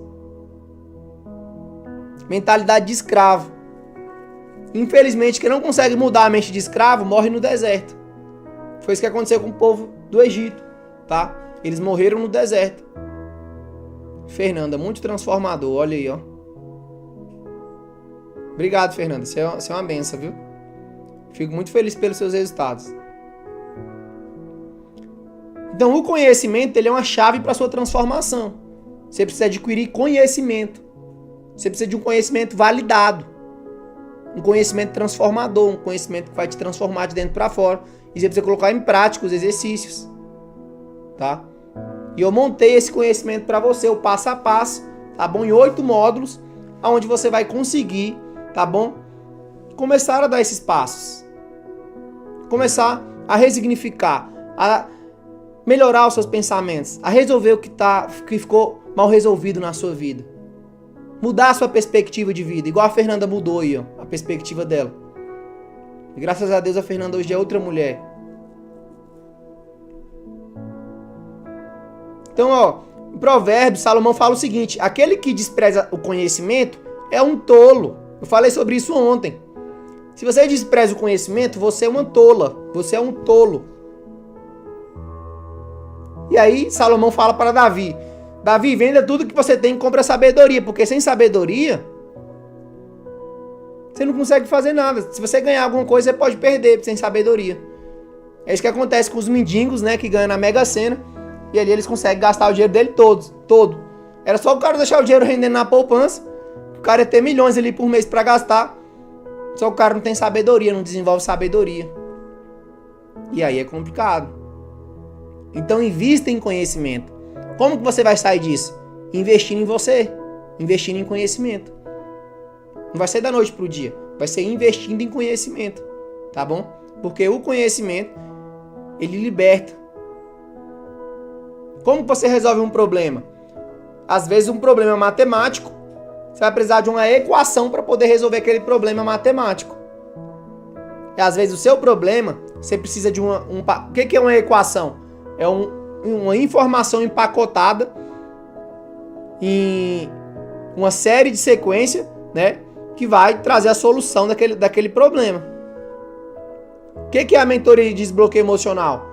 Mentalidade de escravo. Infelizmente, quem não consegue mudar a mente de escravo morre no deserto. Foi isso que aconteceu com o povo do Egito, tá? Eles morreram no deserto. Fernanda, muito transformador, olha aí, ó. Obrigado, Fernanda, você é uma benção, viu? Fico muito feliz pelos seus resultados. Então, o conhecimento, ele é uma chave para sua transformação. Você precisa adquirir conhecimento. Você precisa de um conhecimento validado. Um conhecimento transformador, um conhecimento que vai te transformar de dentro para fora. E você precisa colocar em prática os exercícios. Tá? E eu montei esse conhecimento para você, o passo a passo, tá bom? Em 8 módulos, onde você vai conseguir, tá bom? Começar a dar esses passos. Começar a resignificar, a melhorar os seus pensamentos, a resolver o que ficou mal resolvido na sua vida. Mudar a sua perspectiva de vida, igual a Fernanda mudou aí, ó, a perspectiva dela. E graças a Deus a Fernanda hoje é outra mulher. Então, ó, em Provérbios, Salomão fala o seguinte: aquele que despreza o conhecimento é um tolo. Eu falei sobre isso ontem. Se você despreza o conhecimento, você é uma tola. Você é um tolo. E aí, Salomão fala para Davi: Davi, venda tudo que você tem e compra sabedoria. Porque sem sabedoria, você não consegue fazer nada. Se você ganhar alguma coisa, você pode perder sem sabedoria. É isso que acontece com os mendigos, né? Que ganham na Mega Sena. E ali eles conseguem gastar o dinheiro dele todo. Era só o cara deixar o dinheiro rendendo na poupança. O cara ia ter milhões ali por mês para gastar. Só o cara não tem sabedoria, não desenvolve sabedoria. E aí é complicado. Então invista em conhecimento. Como que você vai sair disso? Investindo em você. Investindo em conhecimento. Não vai ser da noite pro dia. Vai ser investindo em conhecimento. Tá bom? Porque o conhecimento, ele liberta. Como você resolve um problema? Às vezes um problema matemático, você vai precisar de uma equação para poder resolver aquele problema matemático. E às vezes o seu problema, você precisa de O que é uma equação? É uma informação empacotada em uma série de sequência, né, que vai trazer a solução daquele problema. O que é a mentoria de desbloqueio emocional?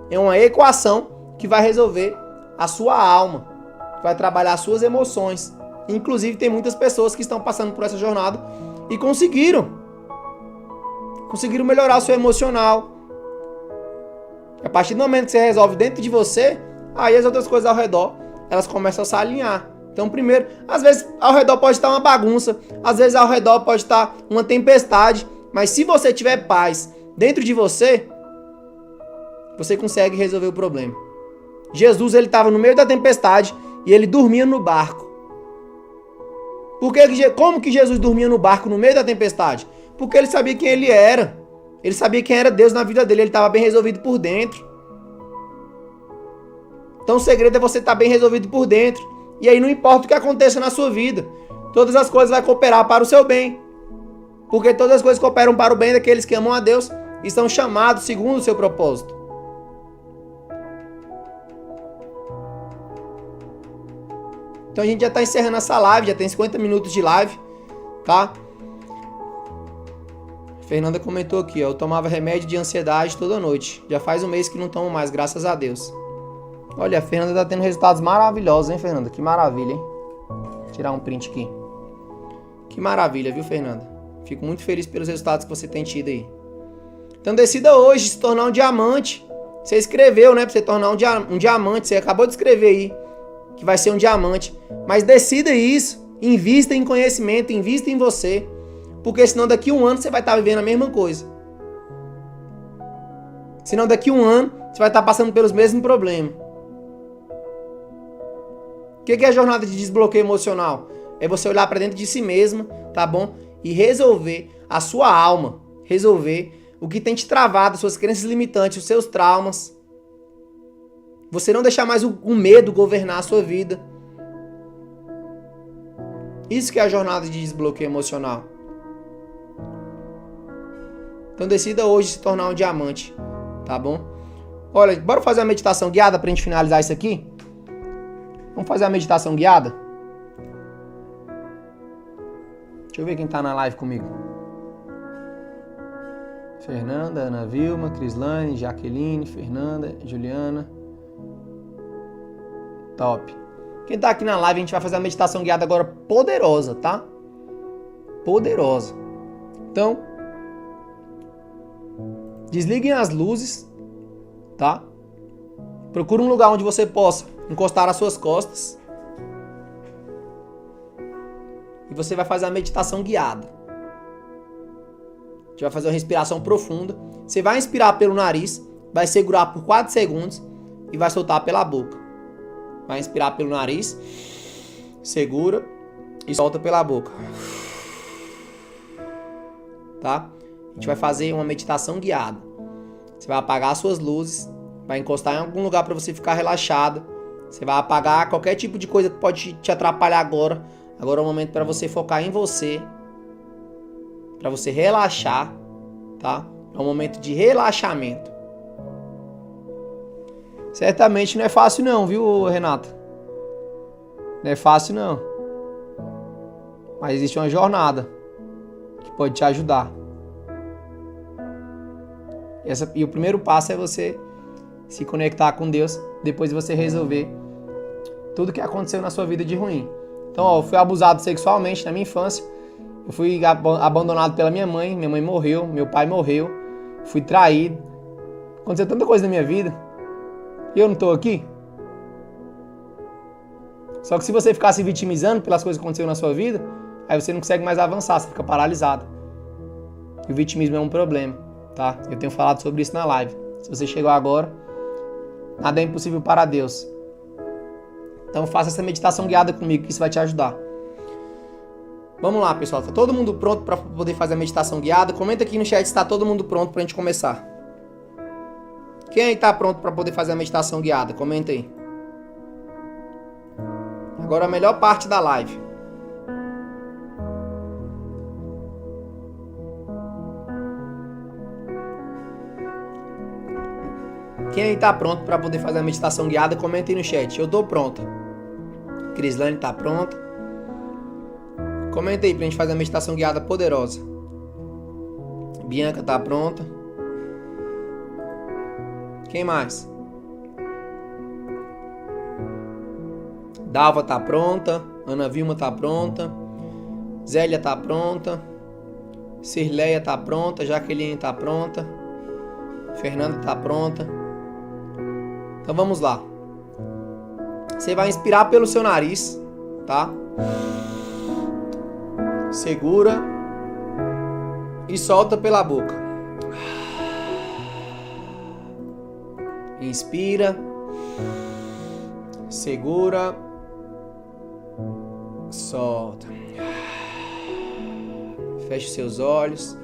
É uma equação que vai resolver a sua alma, vai trabalhar as suas emoções. Inclusive tem muitas pessoas que estão passando por essa jornada e conseguiram melhorar o seu emocional. A partir do momento que você resolve dentro de você, aí as outras coisas ao redor, elas começam a se alinhar. Então primeiro, às vezes ao redor pode estar uma bagunça, às vezes ao redor pode estar uma tempestade, mas se você tiver paz dentro de você, você consegue resolver o problema. Jesus, ele estava no meio da tempestade e ele dormia no barco. Como que Jesus dormia no barco no meio da tempestade? Porque ele sabia quem ele era. Ele sabia quem era Deus na vida dele. Ele estava bem resolvido por dentro. Então o segredo é você estar bem resolvido por dentro. E aí não importa o que aconteça na sua vida, todas as coisas vão cooperar para o seu bem. Porque todas as coisas cooperam para o bem daqueles que amam a Deus e são chamados segundo o seu propósito. Então a gente já está encerrando essa live, já tem 50 minutos de live, tá? A Fernanda comentou aqui, ó, eu tomava remédio de ansiedade toda noite. Já faz um mês que não tomo mais, graças a Deus. Olha, a Fernanda tá tendo resultados maravilhosos, hein, Fernanda? Que maravilha, hein? Vou tirar um print aqui. Que maravilha, viu, Fernanda? Fico muito feliz pelos resultados que você tem tido aí. Então decida hoje se tornar um diamante. Você escreveu, né, pra você tornar um diamante. Você acabou de escrever aí que vai ser um diamante. Mas decida isso. Invista em conhecimento, invista em você. Porque senão daqui a um ano você vai estar vivendo a mesma coisa. Senão daqui a um ano você vai estar passando pelos mesmos problemas. O que é a jornada de desbloqueio emocional? É você olhar para dentro de si mesmo, tá bom? E resolver a sua alma. Resolver o que tem te travado, suas crenças limitantes, os seus traumas. Você não deixar mais o medo governar a sua vida. Isso que é a jornada de desbloqueio emocional. Então decida hoje se tornar um diamante, tá bom? Olha, bora fazer uma meditação guiada pra gente finalizar isso aqui? Vamos fazer a meditação guiada? Deixa eu ver quem tá na live comigo. Fernanda, Ana Vilma, Crislane, Jaqueline, Fernanda, Juliana. Top. Quem tá aqui na live, a gente vai fazer a meditação guiada agora poderosa, tá? Poderosa. Então, desliguem as luzes, tá? Procure um lugar onde você possa encostar as suas costas. e você vai fazer a meditação guiada. A gente vai fazer uma respiração profunda. Você vai inspirar pelo nariz, vai segurar por 4 segundos e vai soltar pela boca. Vai inspirar pelo nariz, segura e solta pela boca. Tá? A gente vai fazer uma meditação guiada. Você vai apagar as suas luzes, vai encostar em algum lugar para você ficar relaxado. Você vai apagar qualquer tipo de coisa que pode te atrapalhar agora. Agora é o momento para você focar em você, para você relaxar, tá? É um momento de relaxamento. Certamente não é fácil não, viu, Renata? Não é fácil não. Mas existe uma jornada que pode te ajudar. E o primeiro passo é você se conectar com Deus, depois de você resolver tudo que aconteceu na sua vida de ruim. Então, eu fui abusado sexualmente na minha infância. Eu fui abandonado pela minha mãe morreu, meu pai morreu, fui traído. Aconteceu tanta coisa na minha vida e eu não tô aqui. Só que se você ficar se vitimizando pelas coisas que aconteceram na sua vida, aí você não consegue mais avançar, você fica paralisado. E o vitimismo é um problema, tá? Eu tenho falado sobre isso na live. Se você chegou agora, nada é impossível para Deus. Então faça essa meditação guiada comigo, que isso vai te ajudar. Vamos lá, pessoal. Tá todo mundo pronto para poder fazer a meditação guiada? Comenta aqui no chat se está todo mundo pronto para a gente começar. Quem aí está pronto para poder fazer a meditação guiada? Comenta aí. Agora a melhor parte da live. Quem aí tá pronto para poder fazer a meditação guiada, comenta aí no chat. Eu tô pronta. Crislane tá pronta. Comenta aí pra gente fazer a meditação guiada poderosa. Bianca tá pronta. Quem mais? Dalva tá pronta. Ana Vilma tá pronta. Zélia tá pronta. Cirleia tá pronta. Jaqueline tá pronta. Fernanda tá pronta. Então vamos lá. Você vai inspirar pelo seu nariz, tá? Segura e solta pela boca. Inspira, segura, solta. Feche os seus olhos.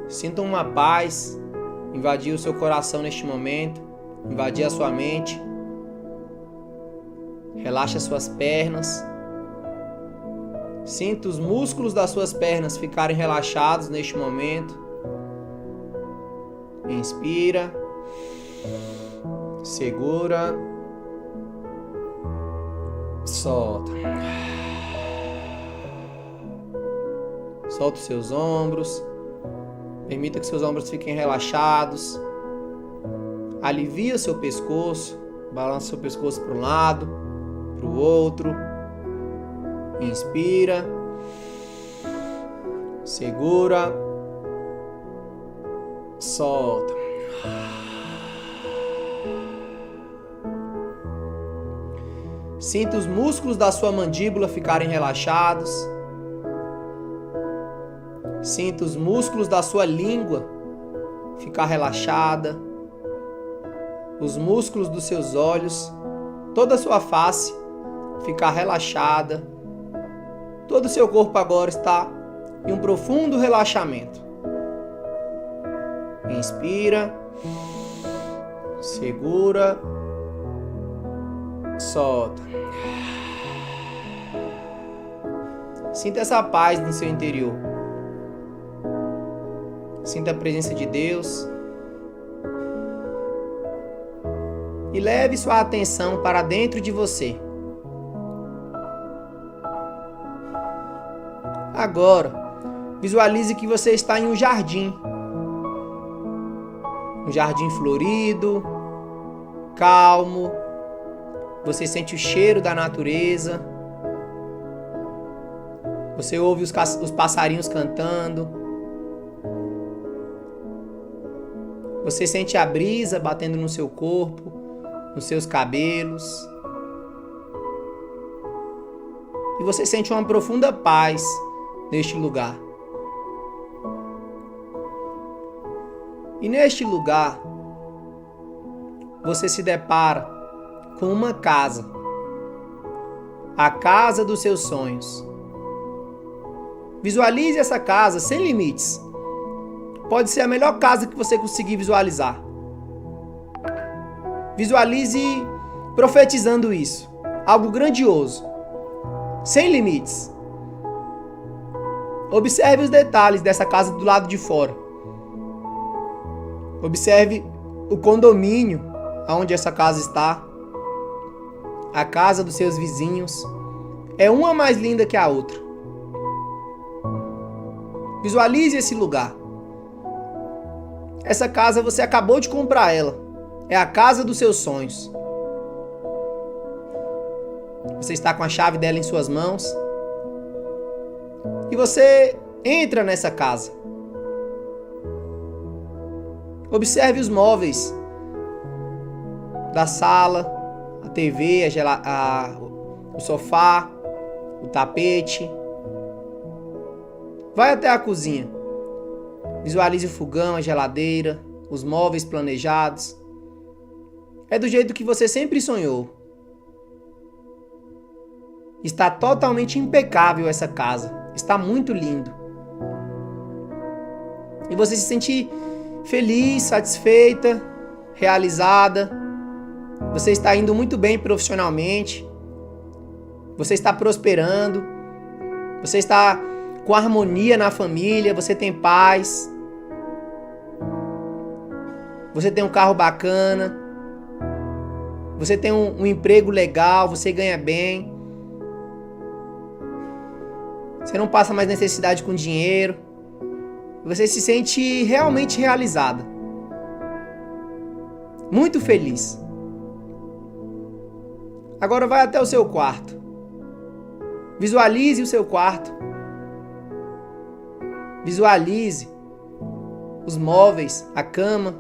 Sinta uma paz invadir o seu coração neste momento, invadir a sua mente. Relaxa as suas pernas. Sinta os músculos das suas pernas ficarem relaxados neste momento. Inspira. Segura. Solta. Solta os seus ombros. Permita que seus ombros fiquem relaxados. Alivia o seu pescoço. Balança o seu pescoço para um lado, para o outro. Inspira. Segura. Solta. Sinta os músculos da sua mandíbula ficarem relaxados. Sinta os músculos da sua língua ficar relaxada. Os músculos dos seus olhos, toda a sua face ficar relaxada. Todo o seu corpo agora está em um profundo relaxamento. Inspira. Segura. Solta. Sinta essa paz no seu interior. Sinta a presença de Deus. E leve sua atenção para dentro de você. Agora, visualize que você está em um jardim. Um jardim florido, calmo. Você sente o cheiro da natureza. Você ouve os passarinhos cantando. Você sente a brisa batendo no seu corpo, nos seus cabelos. E você sente uma profunda paz neste lugar. E neste lugar, você se depara com uma casa. A casa dos seus sonhos. Visualize essa casa sem limites. Pode ser a melhor casa que você conseguir visualizar. Visualize profetizando isso. Algo grandioso. Sem limites. Observe os detalhes dessa casa do lado de fora. Observe o condomínio onde essa casa está. A casa dos seus vizinhos. É uma mais linda que a outra. Visualize esse lugar. Essa casa você acabou de comprar ela. É a casa dos seus sonhos. Você está com a chave dela em suas mãos. E você entra nessa casa. Observe os móveis da sala, a TV, o sofá, o tapete. Vai até a cozinha. Visualize o fogão, a geladeira, os móveis planejados. É do jeito que você sempre sonhou. Está totalmente impecável essa casa. Está muito lindo. E você se sente feliz, satisfeita, realizada. Você está indo muito bem profissionalmente. Você está prosperando. Você está com harmonia na família. Você tem paz. Você tem um carro bacana. Você tem um emprego legal. Você ganha bem. Você não passa mais necessidade com dinheiro. Você se sente realmente realizada. Muito feliz. Agora vai até o seu quarto. Visualize o seu quarto. Visualize os móveis, a cama,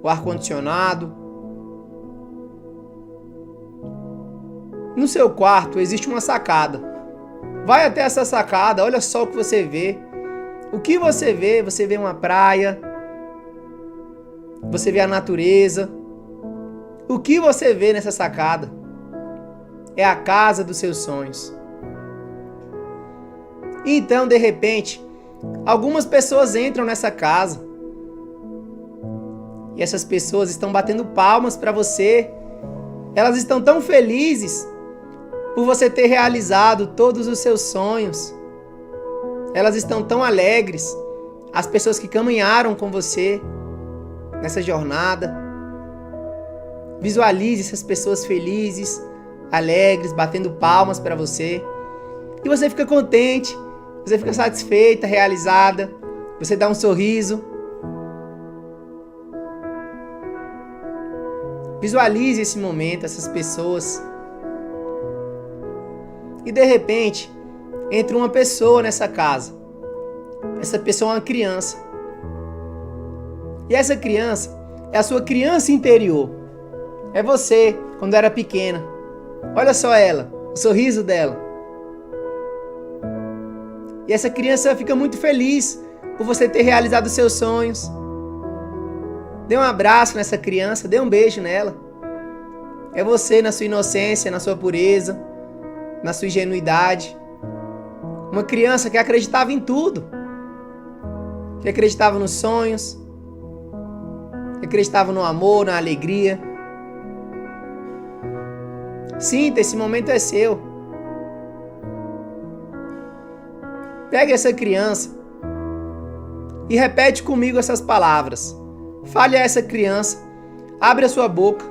o ar-condicionado. No seu quarto existe uma sacada. Vai até essa sacada, olha só o que você vê. O que você vê? Você vê uma praia. Você vê a natureza. O que você vê nessa sacada? É a casa dos seus sonhos. Então, de repente, algumas pessoas entram nessa casa. E essas pessoas estão batendo palmas para você. Elas estão tão felizes por você ter realizado todos os seus sonhos. Elas estão tão alegres. As pessoas que caminharam com você nessa jornada. Visualize essas pessoas felizes, alegres, batendo palmas para você. E você fica contente, você fica satisfeita, realizada. Você dá um sorriso. Visualize esse momento, essas pessoas. E de repente, entra uma pessoa nessa casa. Essa pessoa é uma criança. E essa criança é a sua criança interior. É você, quando era pequena. Olha só ela, o sorriso dela. E essa criança fica muito feliz por você ter realizado os seus sonhos. Dê um abraço nessa criança, dê um beijo nela. É você na sua inocência, na sua pureza, na sua ingenuidade. Uma criança que acreditava em tudo. Que acreditava nos sonhos. Que acreditava no amor, na alegria. Sinta, esse momento é seu. Pegue essa criança e repete comigo essas palavras. Fale a essa criança, abre a sua boca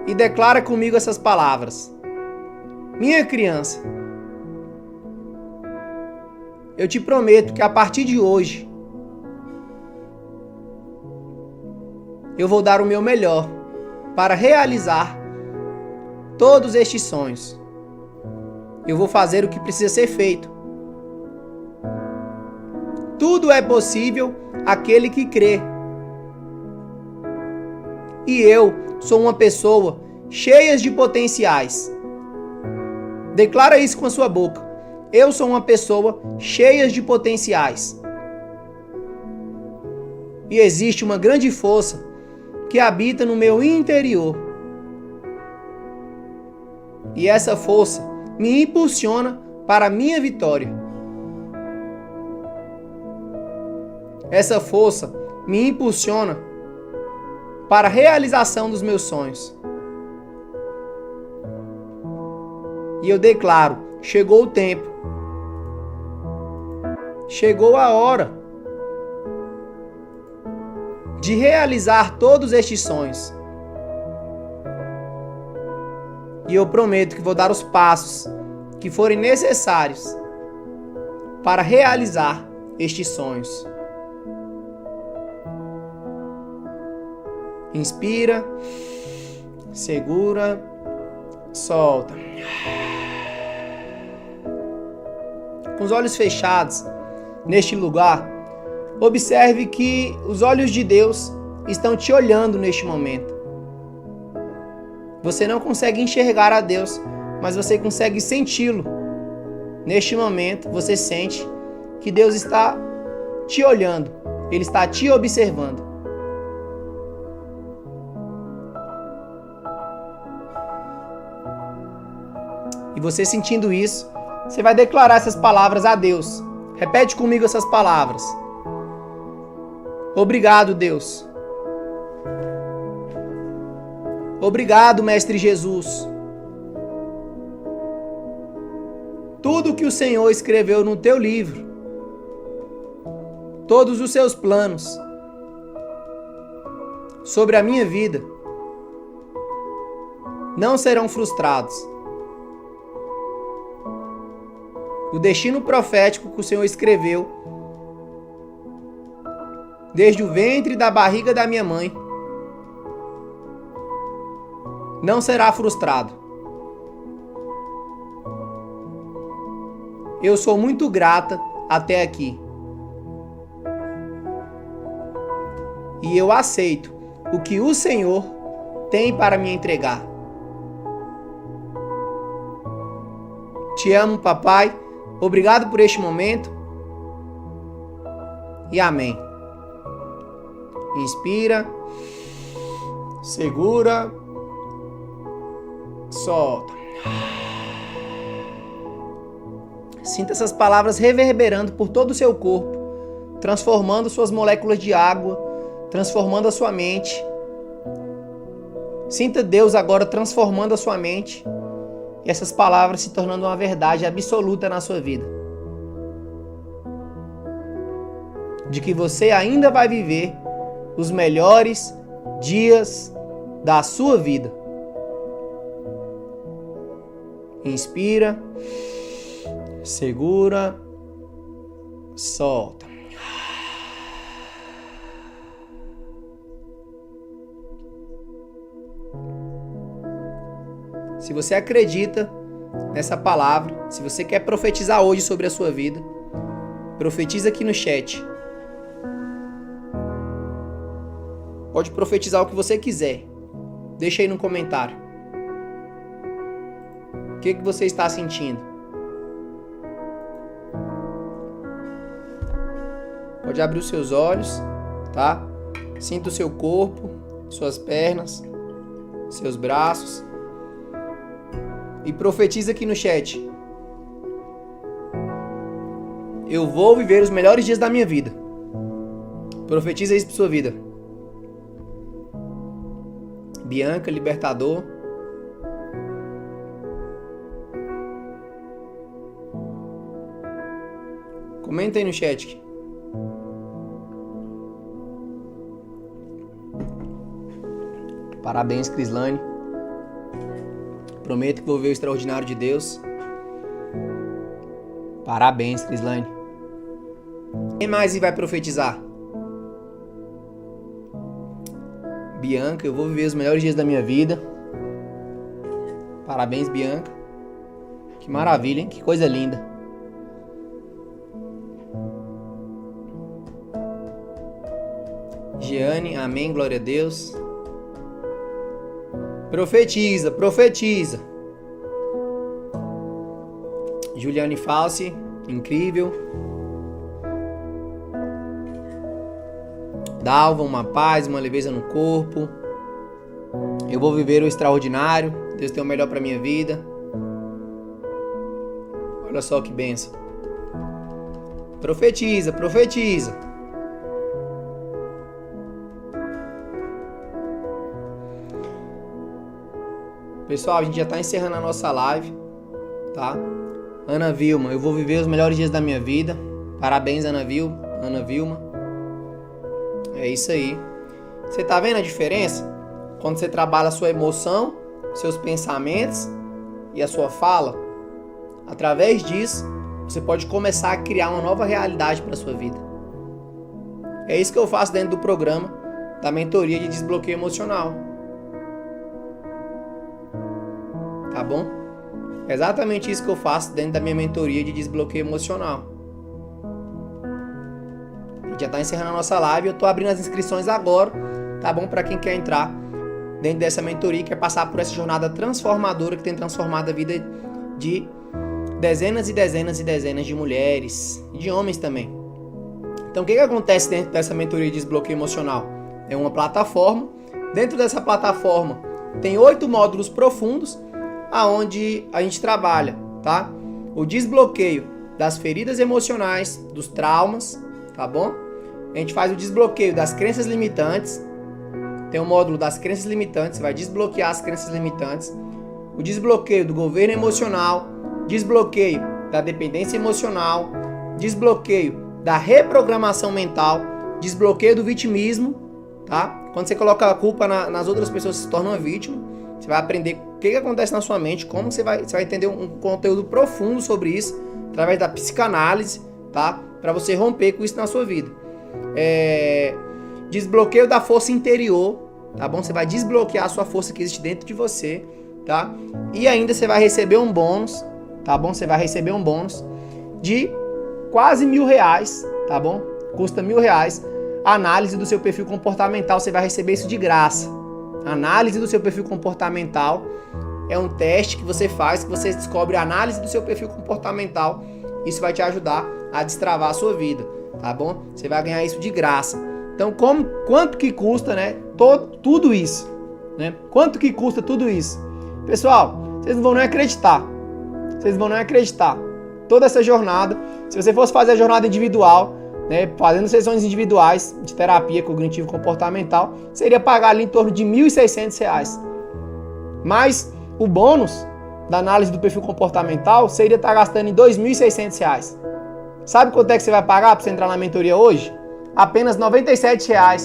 e declara comigo essas palavras. Minha criança, eu te prometo que a partir de hoje eu vou dar o meu melhor para realizar todos estes sonhos. Eu vou fazer o que precisa ser feito. Tudo é possível àquele que crê. E eu sou uma pessoa cheia de potenciais. Declara isso com a sua boca. Eu sou uma pessoa cheia de potenciais. E existe uma grande força que habita no meu interior. E essa força me impulsiona para a minha vitória. Essa força me impulsiona para a realização dos meus sonhos. E eu declaro, chegou o tempo. Chegou a hora de realizar todos estes sonhos. E eu prometo que vou dar os passos que forem necessários para realizar estes sonhos. Inspira, segura, solta. Com os olhos fechados, neste lugar, observe que os olhos de Deus estão te olhando neste momento. Você não consegue enxergar a Deus, mas você consegue senti-lo. Neste momento, você sente que Deus está te olhando, Ele está te observando. E você sentindo isso, você vai declarar essas palavras a Deus. Repete comigo essas palavras. Obrigado, Deus. Obrigado, Mestre Jesus. Tudo que o Senhor escreveu no teu livro, todos os seus planos sobre a minha vida, não serão frustrados. O destino profético que o Senhor escreveu desde o ventre da barriga da minha mãe não será frustrado. Eu sou muito grata até aqui. E eu aceito o que o Senhor tem para me entregar. Te amo, papai. Obrigado por este momento. E amém. Inspira. Segura. Solta. Sinta essas palavras reverberando por todo o seu corpo, transformando suas moléculas de água, transformando a sua mente. Sinta Deus agora transformando a sua mente. E essas palavras se tornando uma verdade absoluta na sua vida. De que você ainda vai viver os melhores dias da sua vida. Inspira, segura, solta. Se você acredita nessa palavra, se você quer profetizar hoje sobre a sua vida, profetiza aqui no chat. Pode profetizar o que você quiser. Deixa aí no comentário. O que você está sentindo? Pode abrir os seus olhos, tá? Sinta o seu corpo, suas pernas, seus braços. E profetiza aqui no chat. Eu vou viver os melhores dias da minha vida. Profetiza isso para sua vida. Bianca, libertador. Comenta aí no chat. Parabéns, Crislane. Prometo que vou ver o extraordinário de Deus. Parabéns, Crislane. Quem mais vai profetizar? Bianca, eu vou viver os melhores dias da minha vida. Parabéns, Bianca. Que maravilha, hein? Que coisa linda. Giane, amém, glória a Deus. Profetiza, profetiza. Juliane Falsi, incrível. Dalva, uma paz, uma leveza no corpo. Eu vou viver o extraordinário. Deus tem o melhor para minha vida. Olha só que bênção. Profetiza, profetiza. Pessoal, a gente já está encerrando a nossa live, tá? Ana Vilma, eu vou viver os melhores dias da minha vida. Parabéns, Ana Vilma. É isso aí. Você tá vendo a diferença? Quando você trabalha a sua emoção, seus pensamentos e a sua fala, através disso, você pode começar a criar uma nova realidade para sua vida. É isso que eu faço dentro do programa da mentoria de desbloqueio emocional. Tá bom? É exatamente isso que eu faço dentro da minha mentoria de desbloqueio emocional. A gente já tá encerrando a nossa live. Eu tô abrindo as inscrições agora, tá bom? Para quem quer entrar dentro dessa mentoria, quer passar por essa jornada transformadora que tem transformado a vida de dezenas e dezenas e dezenas de mulheres e de homens também. Então, o que acontece dentro dessa mentoria de desbloqueio emocional? É uma plataforma. Dentro dessa plataforma tem 8 módulos profundos, aonde a gente trabalha, tá? O desbloqueio das feridas emocionais, dos traumas, tá bom? A gente faz o desbloqueio das crenças limitantes. Tem um módulo das crenças limitantes, você vai desbloquear as crenças limitantes. O desbloqueio do governo emocional, desbloqueio da dependência emocional, desbloqueio da reprogramação mental, desbloqueio do vitimismo, tá? Quando você coloca a culpa nas outras pessoas, você se torna uma vítima. Você vai aprender o que acontece na sua mente, como você vai entender um conteúdo profundo sobre isso, através da psicanálise, tá? Para você romper com isso na sua vida. Desbloqueio da força interior, tá bom? Você vai desbloquear a sua força que existe dentro de você, tá? E ainda você vai receber um bônus, tá bom? Você vai receber um bônus de quase R$1.000, tá bom? Custa R$1.000. Análise do seu perfil comportamental, você vai receber isso de graça. Análise do seu perfil comportamental é um teste que você faz, que você descobre a análise do seu perfil comportamental. Isso vai te ajudar a destravar a sua vida, tá bom? Você vai ganhar isso de graça. Então, quanto que custa, né? Tudo isso, né? Quanto que custa tudo isso? Pessoal, vocês não vão nem acreditar. Vocês vão nem acreditar. Toda essa jornada, se você fosse fazer a jornada individual, né, fazendo sessões individuais de terapia cognitivo-comportamental, seria pagar ali em torno de R$1.600. Mas o bônus da análise do perfil comportamental seria estar gastando em R$2.600. Sabe quanto é que você vai pagar para você entrar na mentoria hoje? Apenas R$97.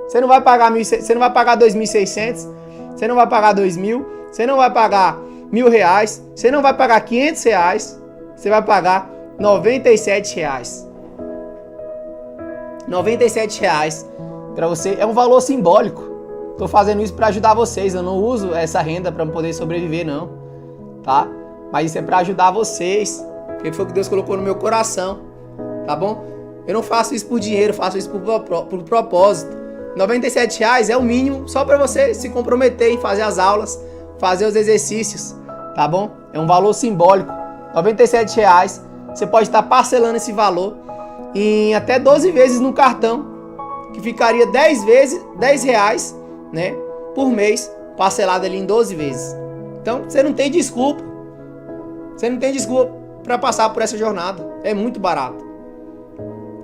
Você não vai pagar R$2.600, você não vai pagar R$2.000, você não vai pagar R$1.000, você não vai pagar R$500, você vai pagar R$97. R$97 para você é um valor simbólico. Tô fazendo isso para ajudar vocês. Eu não uso essa renda para poder sobreviver, não, tá? Mas isso é para ajudar vocês, porque foi o que Deus colocou no meu coração, tá bom? Eu não faço isso por dinheiro, faço isso por propósito. R$97 é o mínimo só para você se comprometer em fazer as aulas, fazer os exercícios, tá bom? É um valor simbólico. R$97. Você pode estar parcelando esse valor em até 12 vezes no cartão, que ficaria 10 vezes, R$10, né, por mês, parcelado ali em 12 vezes. Então, você não tem desculpa. Você não tem desculpa para passar por essa jornada. É muito barato.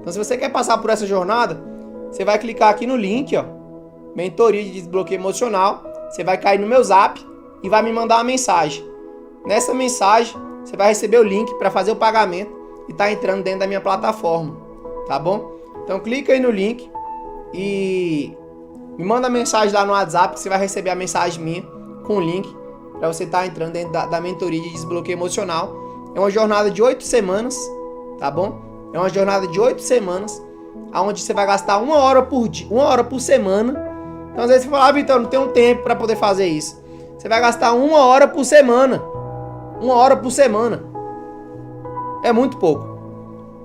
Então, se você quer passar por essa jornada, você vai clicar aqui no link, ó, mentoria de desbloqueio emocional. Você vai cair no meu zap e vai me mandar uma mensagem. Nessa mensagem, você vai receber o link para fazer o pagamento e tá entrando dentro da minha plataforma, tá bom? Então clica aí no link e me manda mensagem lá no WhatsApp que você vai receber a mensagem minha com o link para você estar entrando dentro da mentoria de desbloqueio emocional. É uma jornada de 8 semanas, tá bom? É uma jornada de 8 semanas, onde você vai gastar 1 hora por dia, 1 hora por semana. Então às vezes você fala, Vitor, não tenho tempo para poder fazer isso. Você vai gastar 1 hora por semana. 1 hora por semana. É muito pouco.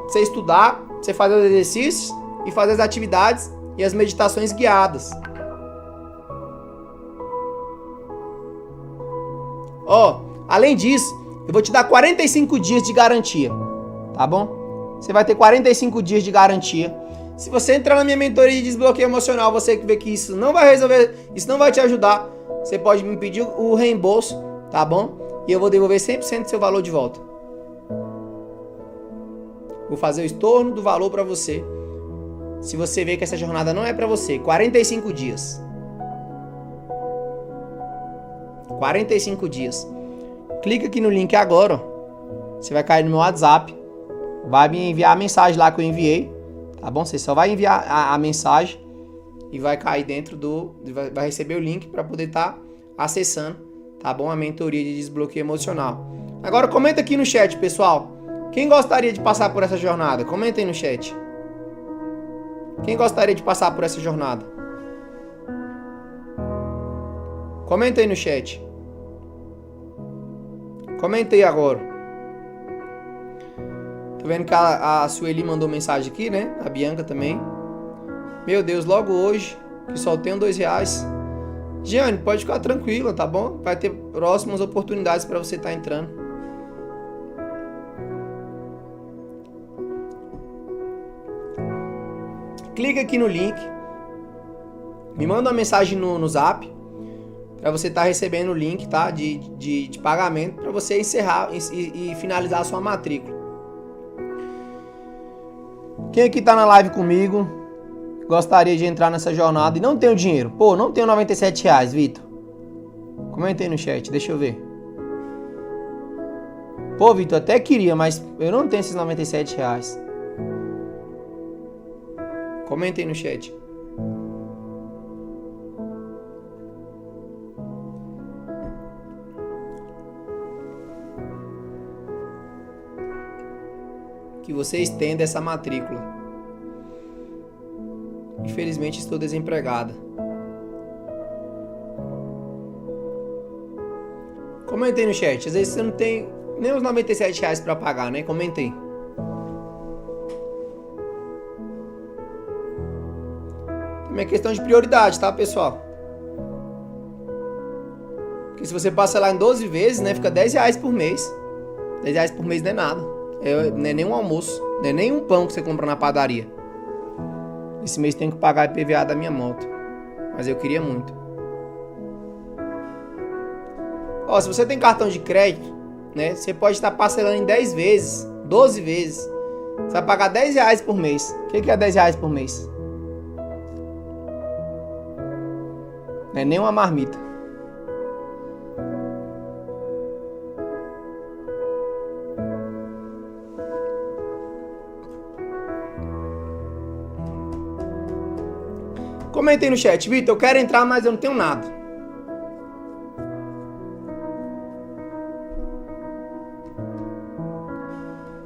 Você estudar, você fazer os exercícios e fazer as atividades e as meditações guiadas. Além disso, Eu vou te dar 45 dias de garantia, tá bom? Você vai ter 45 dias de garantia. Se você entrar na minha mentoria de desbloqueio emocional, você vê que isso não vai resolver, isso não vai te ajudar, você pode me pedir o reembolso, tá bom? E eu vou devolver 100% do seu valor de volta. Vou fazer o estorno do valor para você. Se você vê que essa jornada não é para você, 45 dias. 45 dias. Clica aqui no link agora, ó. Você vai cair no meu WhatsApp, vai me enviar a mensagem lá que eu enviei, tá bom? Você só vai enviar a mensagem e vai cair dentro vai receber o link para poder estar acessando, tá bom? A mentoria de desbloqueio emocional. Agora comenta aqui no chat, pessoal. Quem gostaria de passar por essa jornada? Comenta aí no chat. Quem gostaria de passar por essa jornada? Comenta aí no chat. Comenta aí agora. Tô vendo que a Sueli mandou mensagem aqui, né? A Bianca também. Meu Deus, logo hoje, que só tenho R$2. Giane, pode ficar tranquila, tá bom? Vai ter próximas oportunidades para você estar entrando. Clica aqui no link. Me manda uma mensagem no Zap. Para você estar recebendo o link, tá? De pagamento. Para você encerrar e finalizar a sua matrícula. Quem aqui tá na live comigo gostaria de entrar nessa jornada e não tem o dinheiro? Pô, não tenho R$97, Vitor. Comenta aí no chat, deixa eu ver. Pô, Vitor, até queria, mas eu não tenho esses R$97. Comenta aí no chat. Que você estenda essa matrícula. Infelizmente estou desempregada. Comenta aí no chat. Às vezes você não tem nem os R$97 para pagar, né? Comenta aí. É questão de prioridade, tá, pessoal? Porque se você passa lá em 12 vezes, né, fica R$10 por mês. R$10 por mês não é nada. Não é nem um almoço, não é nem um pão que você compra na padaria. Esse mês tenho que pagar a IPVA da minha moto. Mas eu queria muito. Ó, se você tem cartão de crédito, né, você pode estar parcelando em 10 vezes, 12 vezes. Você vai pagar R$10 por mês. O que é R$10 por mês? Não é nem uma marmita. Comenta aí no chat. Vitor, eu quero entrar, mas eu não tenho nada.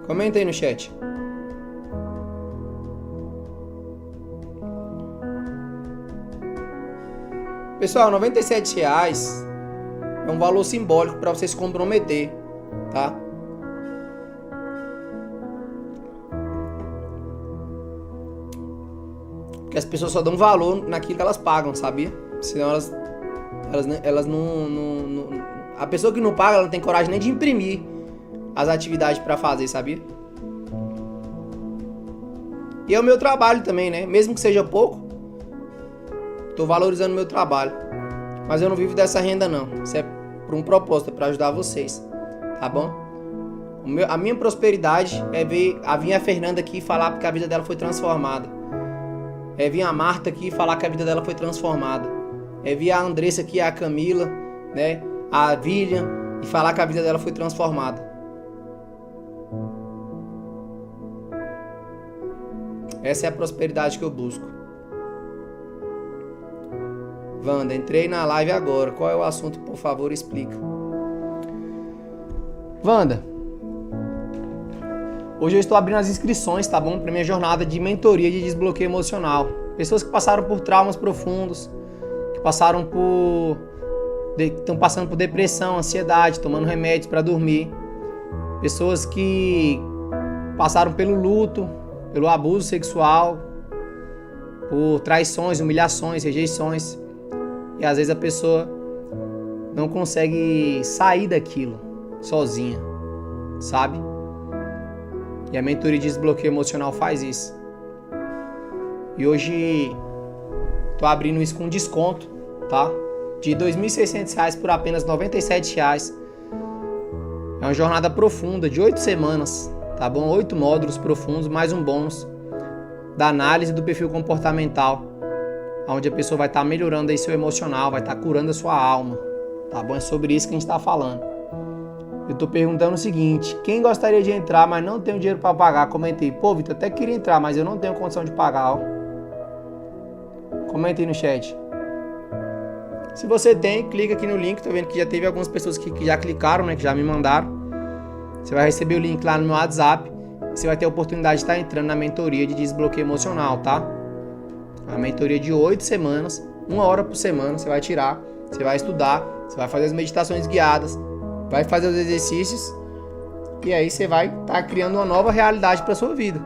Comenta aí no chat. Pessoal, R$97 é um valor simbólico para você se comprometer, tá? Porque as pessoas só dão valor naquilo que elas pagam, sabia? Senão elas não... A pessoa que não paga, ela não tem coragem nem de imprimir as atividades para fazer, sabia? E é o meu trabalho também, né? Mesmo que seja pouco, tô valorizando o meu trabalho. Mas eu não vivo dessa renda, não. Isso é por um propósito, é para ajudar vocês, tá bom? A minha prosperidade é ver a Fernanda aqui falar que a vida dela foi transformada. É vir a Marta aqui falar que a vida dela foi transformada. É vir a Andressa aqui, a Camila, né? A William, e falar que a vida dela foi transformada. Essa é a prosperidade que eu busco. Wanda, entrei na live agora. Qual é o assunto? Por favor, explica. Wanda, hoje eu estou abrindo as inscrições, tá bom? Para minha jornada de mentoria de desbloqueio emocional. Pessoas que passaram por traumas profundos, que estão passando por depressão, ansiedade, tomando remédios para dormir. Pessoas que passaram pelo luto, pelo abuso sexual, por traições, humilhações, rejeições. E às vezes a pessoa não consegue sair daquilo. sozinha, sabe? E a mentoria de desbloqueio emocional faz isso. E hoje tô abrindo isso com desconto, tá? De R$ 2.600 por apenas R$ 97. É uma jornada profunda de 8 semanas, tá bom? 8 módulos profundos, mais um bônus da análise do perfil comportamental, onde a pessoa vai estar melhorando aí seu emocional, vai estar curando a sua alma, tá bom? É sobre isso que a gente está falando. Eu tô perguntando o seguinte: quem gostaria de entrar, mas não tem o dinheiro para pagar? Comentei. Pô, Vitor, até queria entrar, mas eu não tenho condição de pagar, ó. Comente aí no chat. Se você tem, clica aqui no link. Tô vendo que já teve algumas pessoas que já clicaram, né? Que já me mandaram. Você vai receber o link lá no meu WhatsApp. Você vai ter a oportunidade de estar entrando na mentoria de desbloqueio emocional, tá? A mentoria de 8 semanas, 1 hora por semana você vai tirar. Você vai estudar, você vai fazer as meditações guiadas, vai fazer os exercícios. E aí você vai estar criando uma nova realidade para sua vida,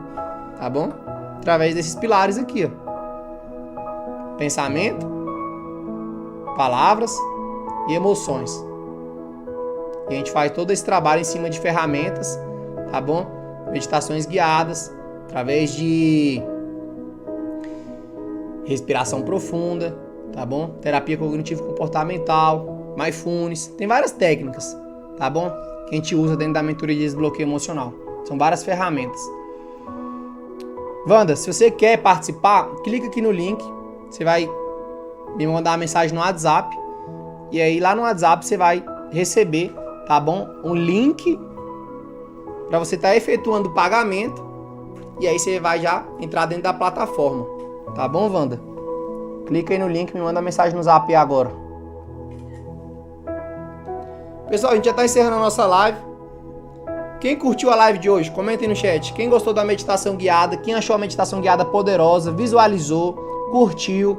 tá bom? Através desses pilares aqui, ó. Pensamento, palavras e emoções. E a gente faz todo esse trabalho em cima de ferramentas, tá bom? Meditações guiadas, através de respiração profunda, tá bom? Terapia cognitivo-comportamental, mindfulness, tem várias técnicas, tá bom? Que a gente usa dentro da mentoria de desbloqueio emocional. São várias ferramentas. Wanda, se você quer participar, clica aqui no link. Você vai me mandar uma mensagem no WhatsApp. E aí lá no WhatsApp você vai receber, tá bom? Um link para você estar efetuando o pagamento. E aí você vai já entrar dentro da plataforma. Tá bom, Wanda? Clica aí no link e me manda uma mensagem no Zap agora. Pessoal, a gente já está encerrando a nossa live. Quem curtiu a live de hoje, comenta aí no chat. Quem gostou da meditação guiada, quem achou a meditação guiada poderosa, visualizou, curtiu,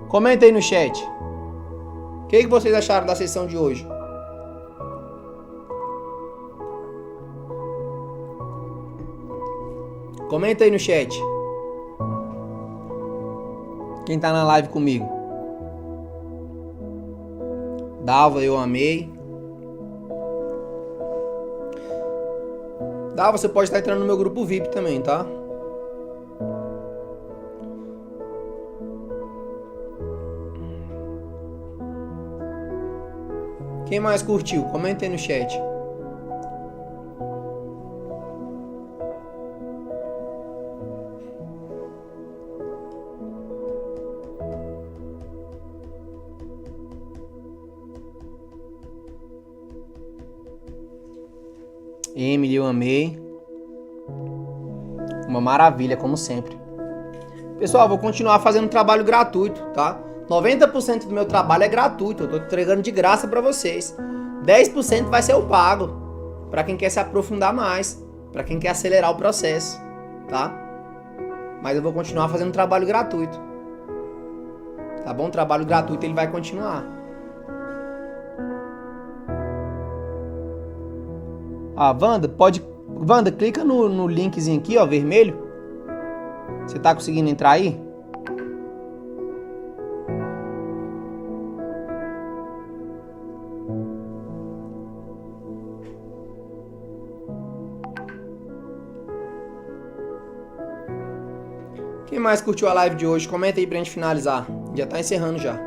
comenta aí no chat. O que vocês acharam da sessão de hoje? Comenta aí no chat. Quem tá na live comigo? Dalva, eu amei. Dalva, você pode estar entrando no meu grupo VIP também, tá? Quem mais curtiu? Comenta aí no chat. Emily, eu amei. Uma maravilha, como sempre. Pessoal, eu vou continuar fazendo trabalho gratuito, tá? 90% do meu trabalho é gratuito, eu tô entregando de graça para vocês. 10% vai ser o pago, para quem quer se aprofundar mais, para quem quer acelerar o processo, tá? Mas eu vou continuar fazendo trabalho gratuito. Tá bom? O trabalho gratuito ele vai continuar. Wanda, clica no linkzinho aqui, ó, vermelho. Você tá conseguindo entrar aí? Quem mais curtiu a live de hoje? Comenta aí pra gente finalizar. Já tá encerrando já.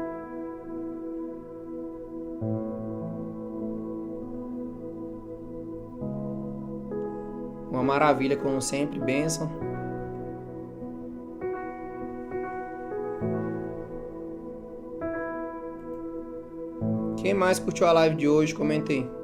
Uma maravilha, como sempre. Bênção. Quem mais curtiu a live de hoje? Comenta aí.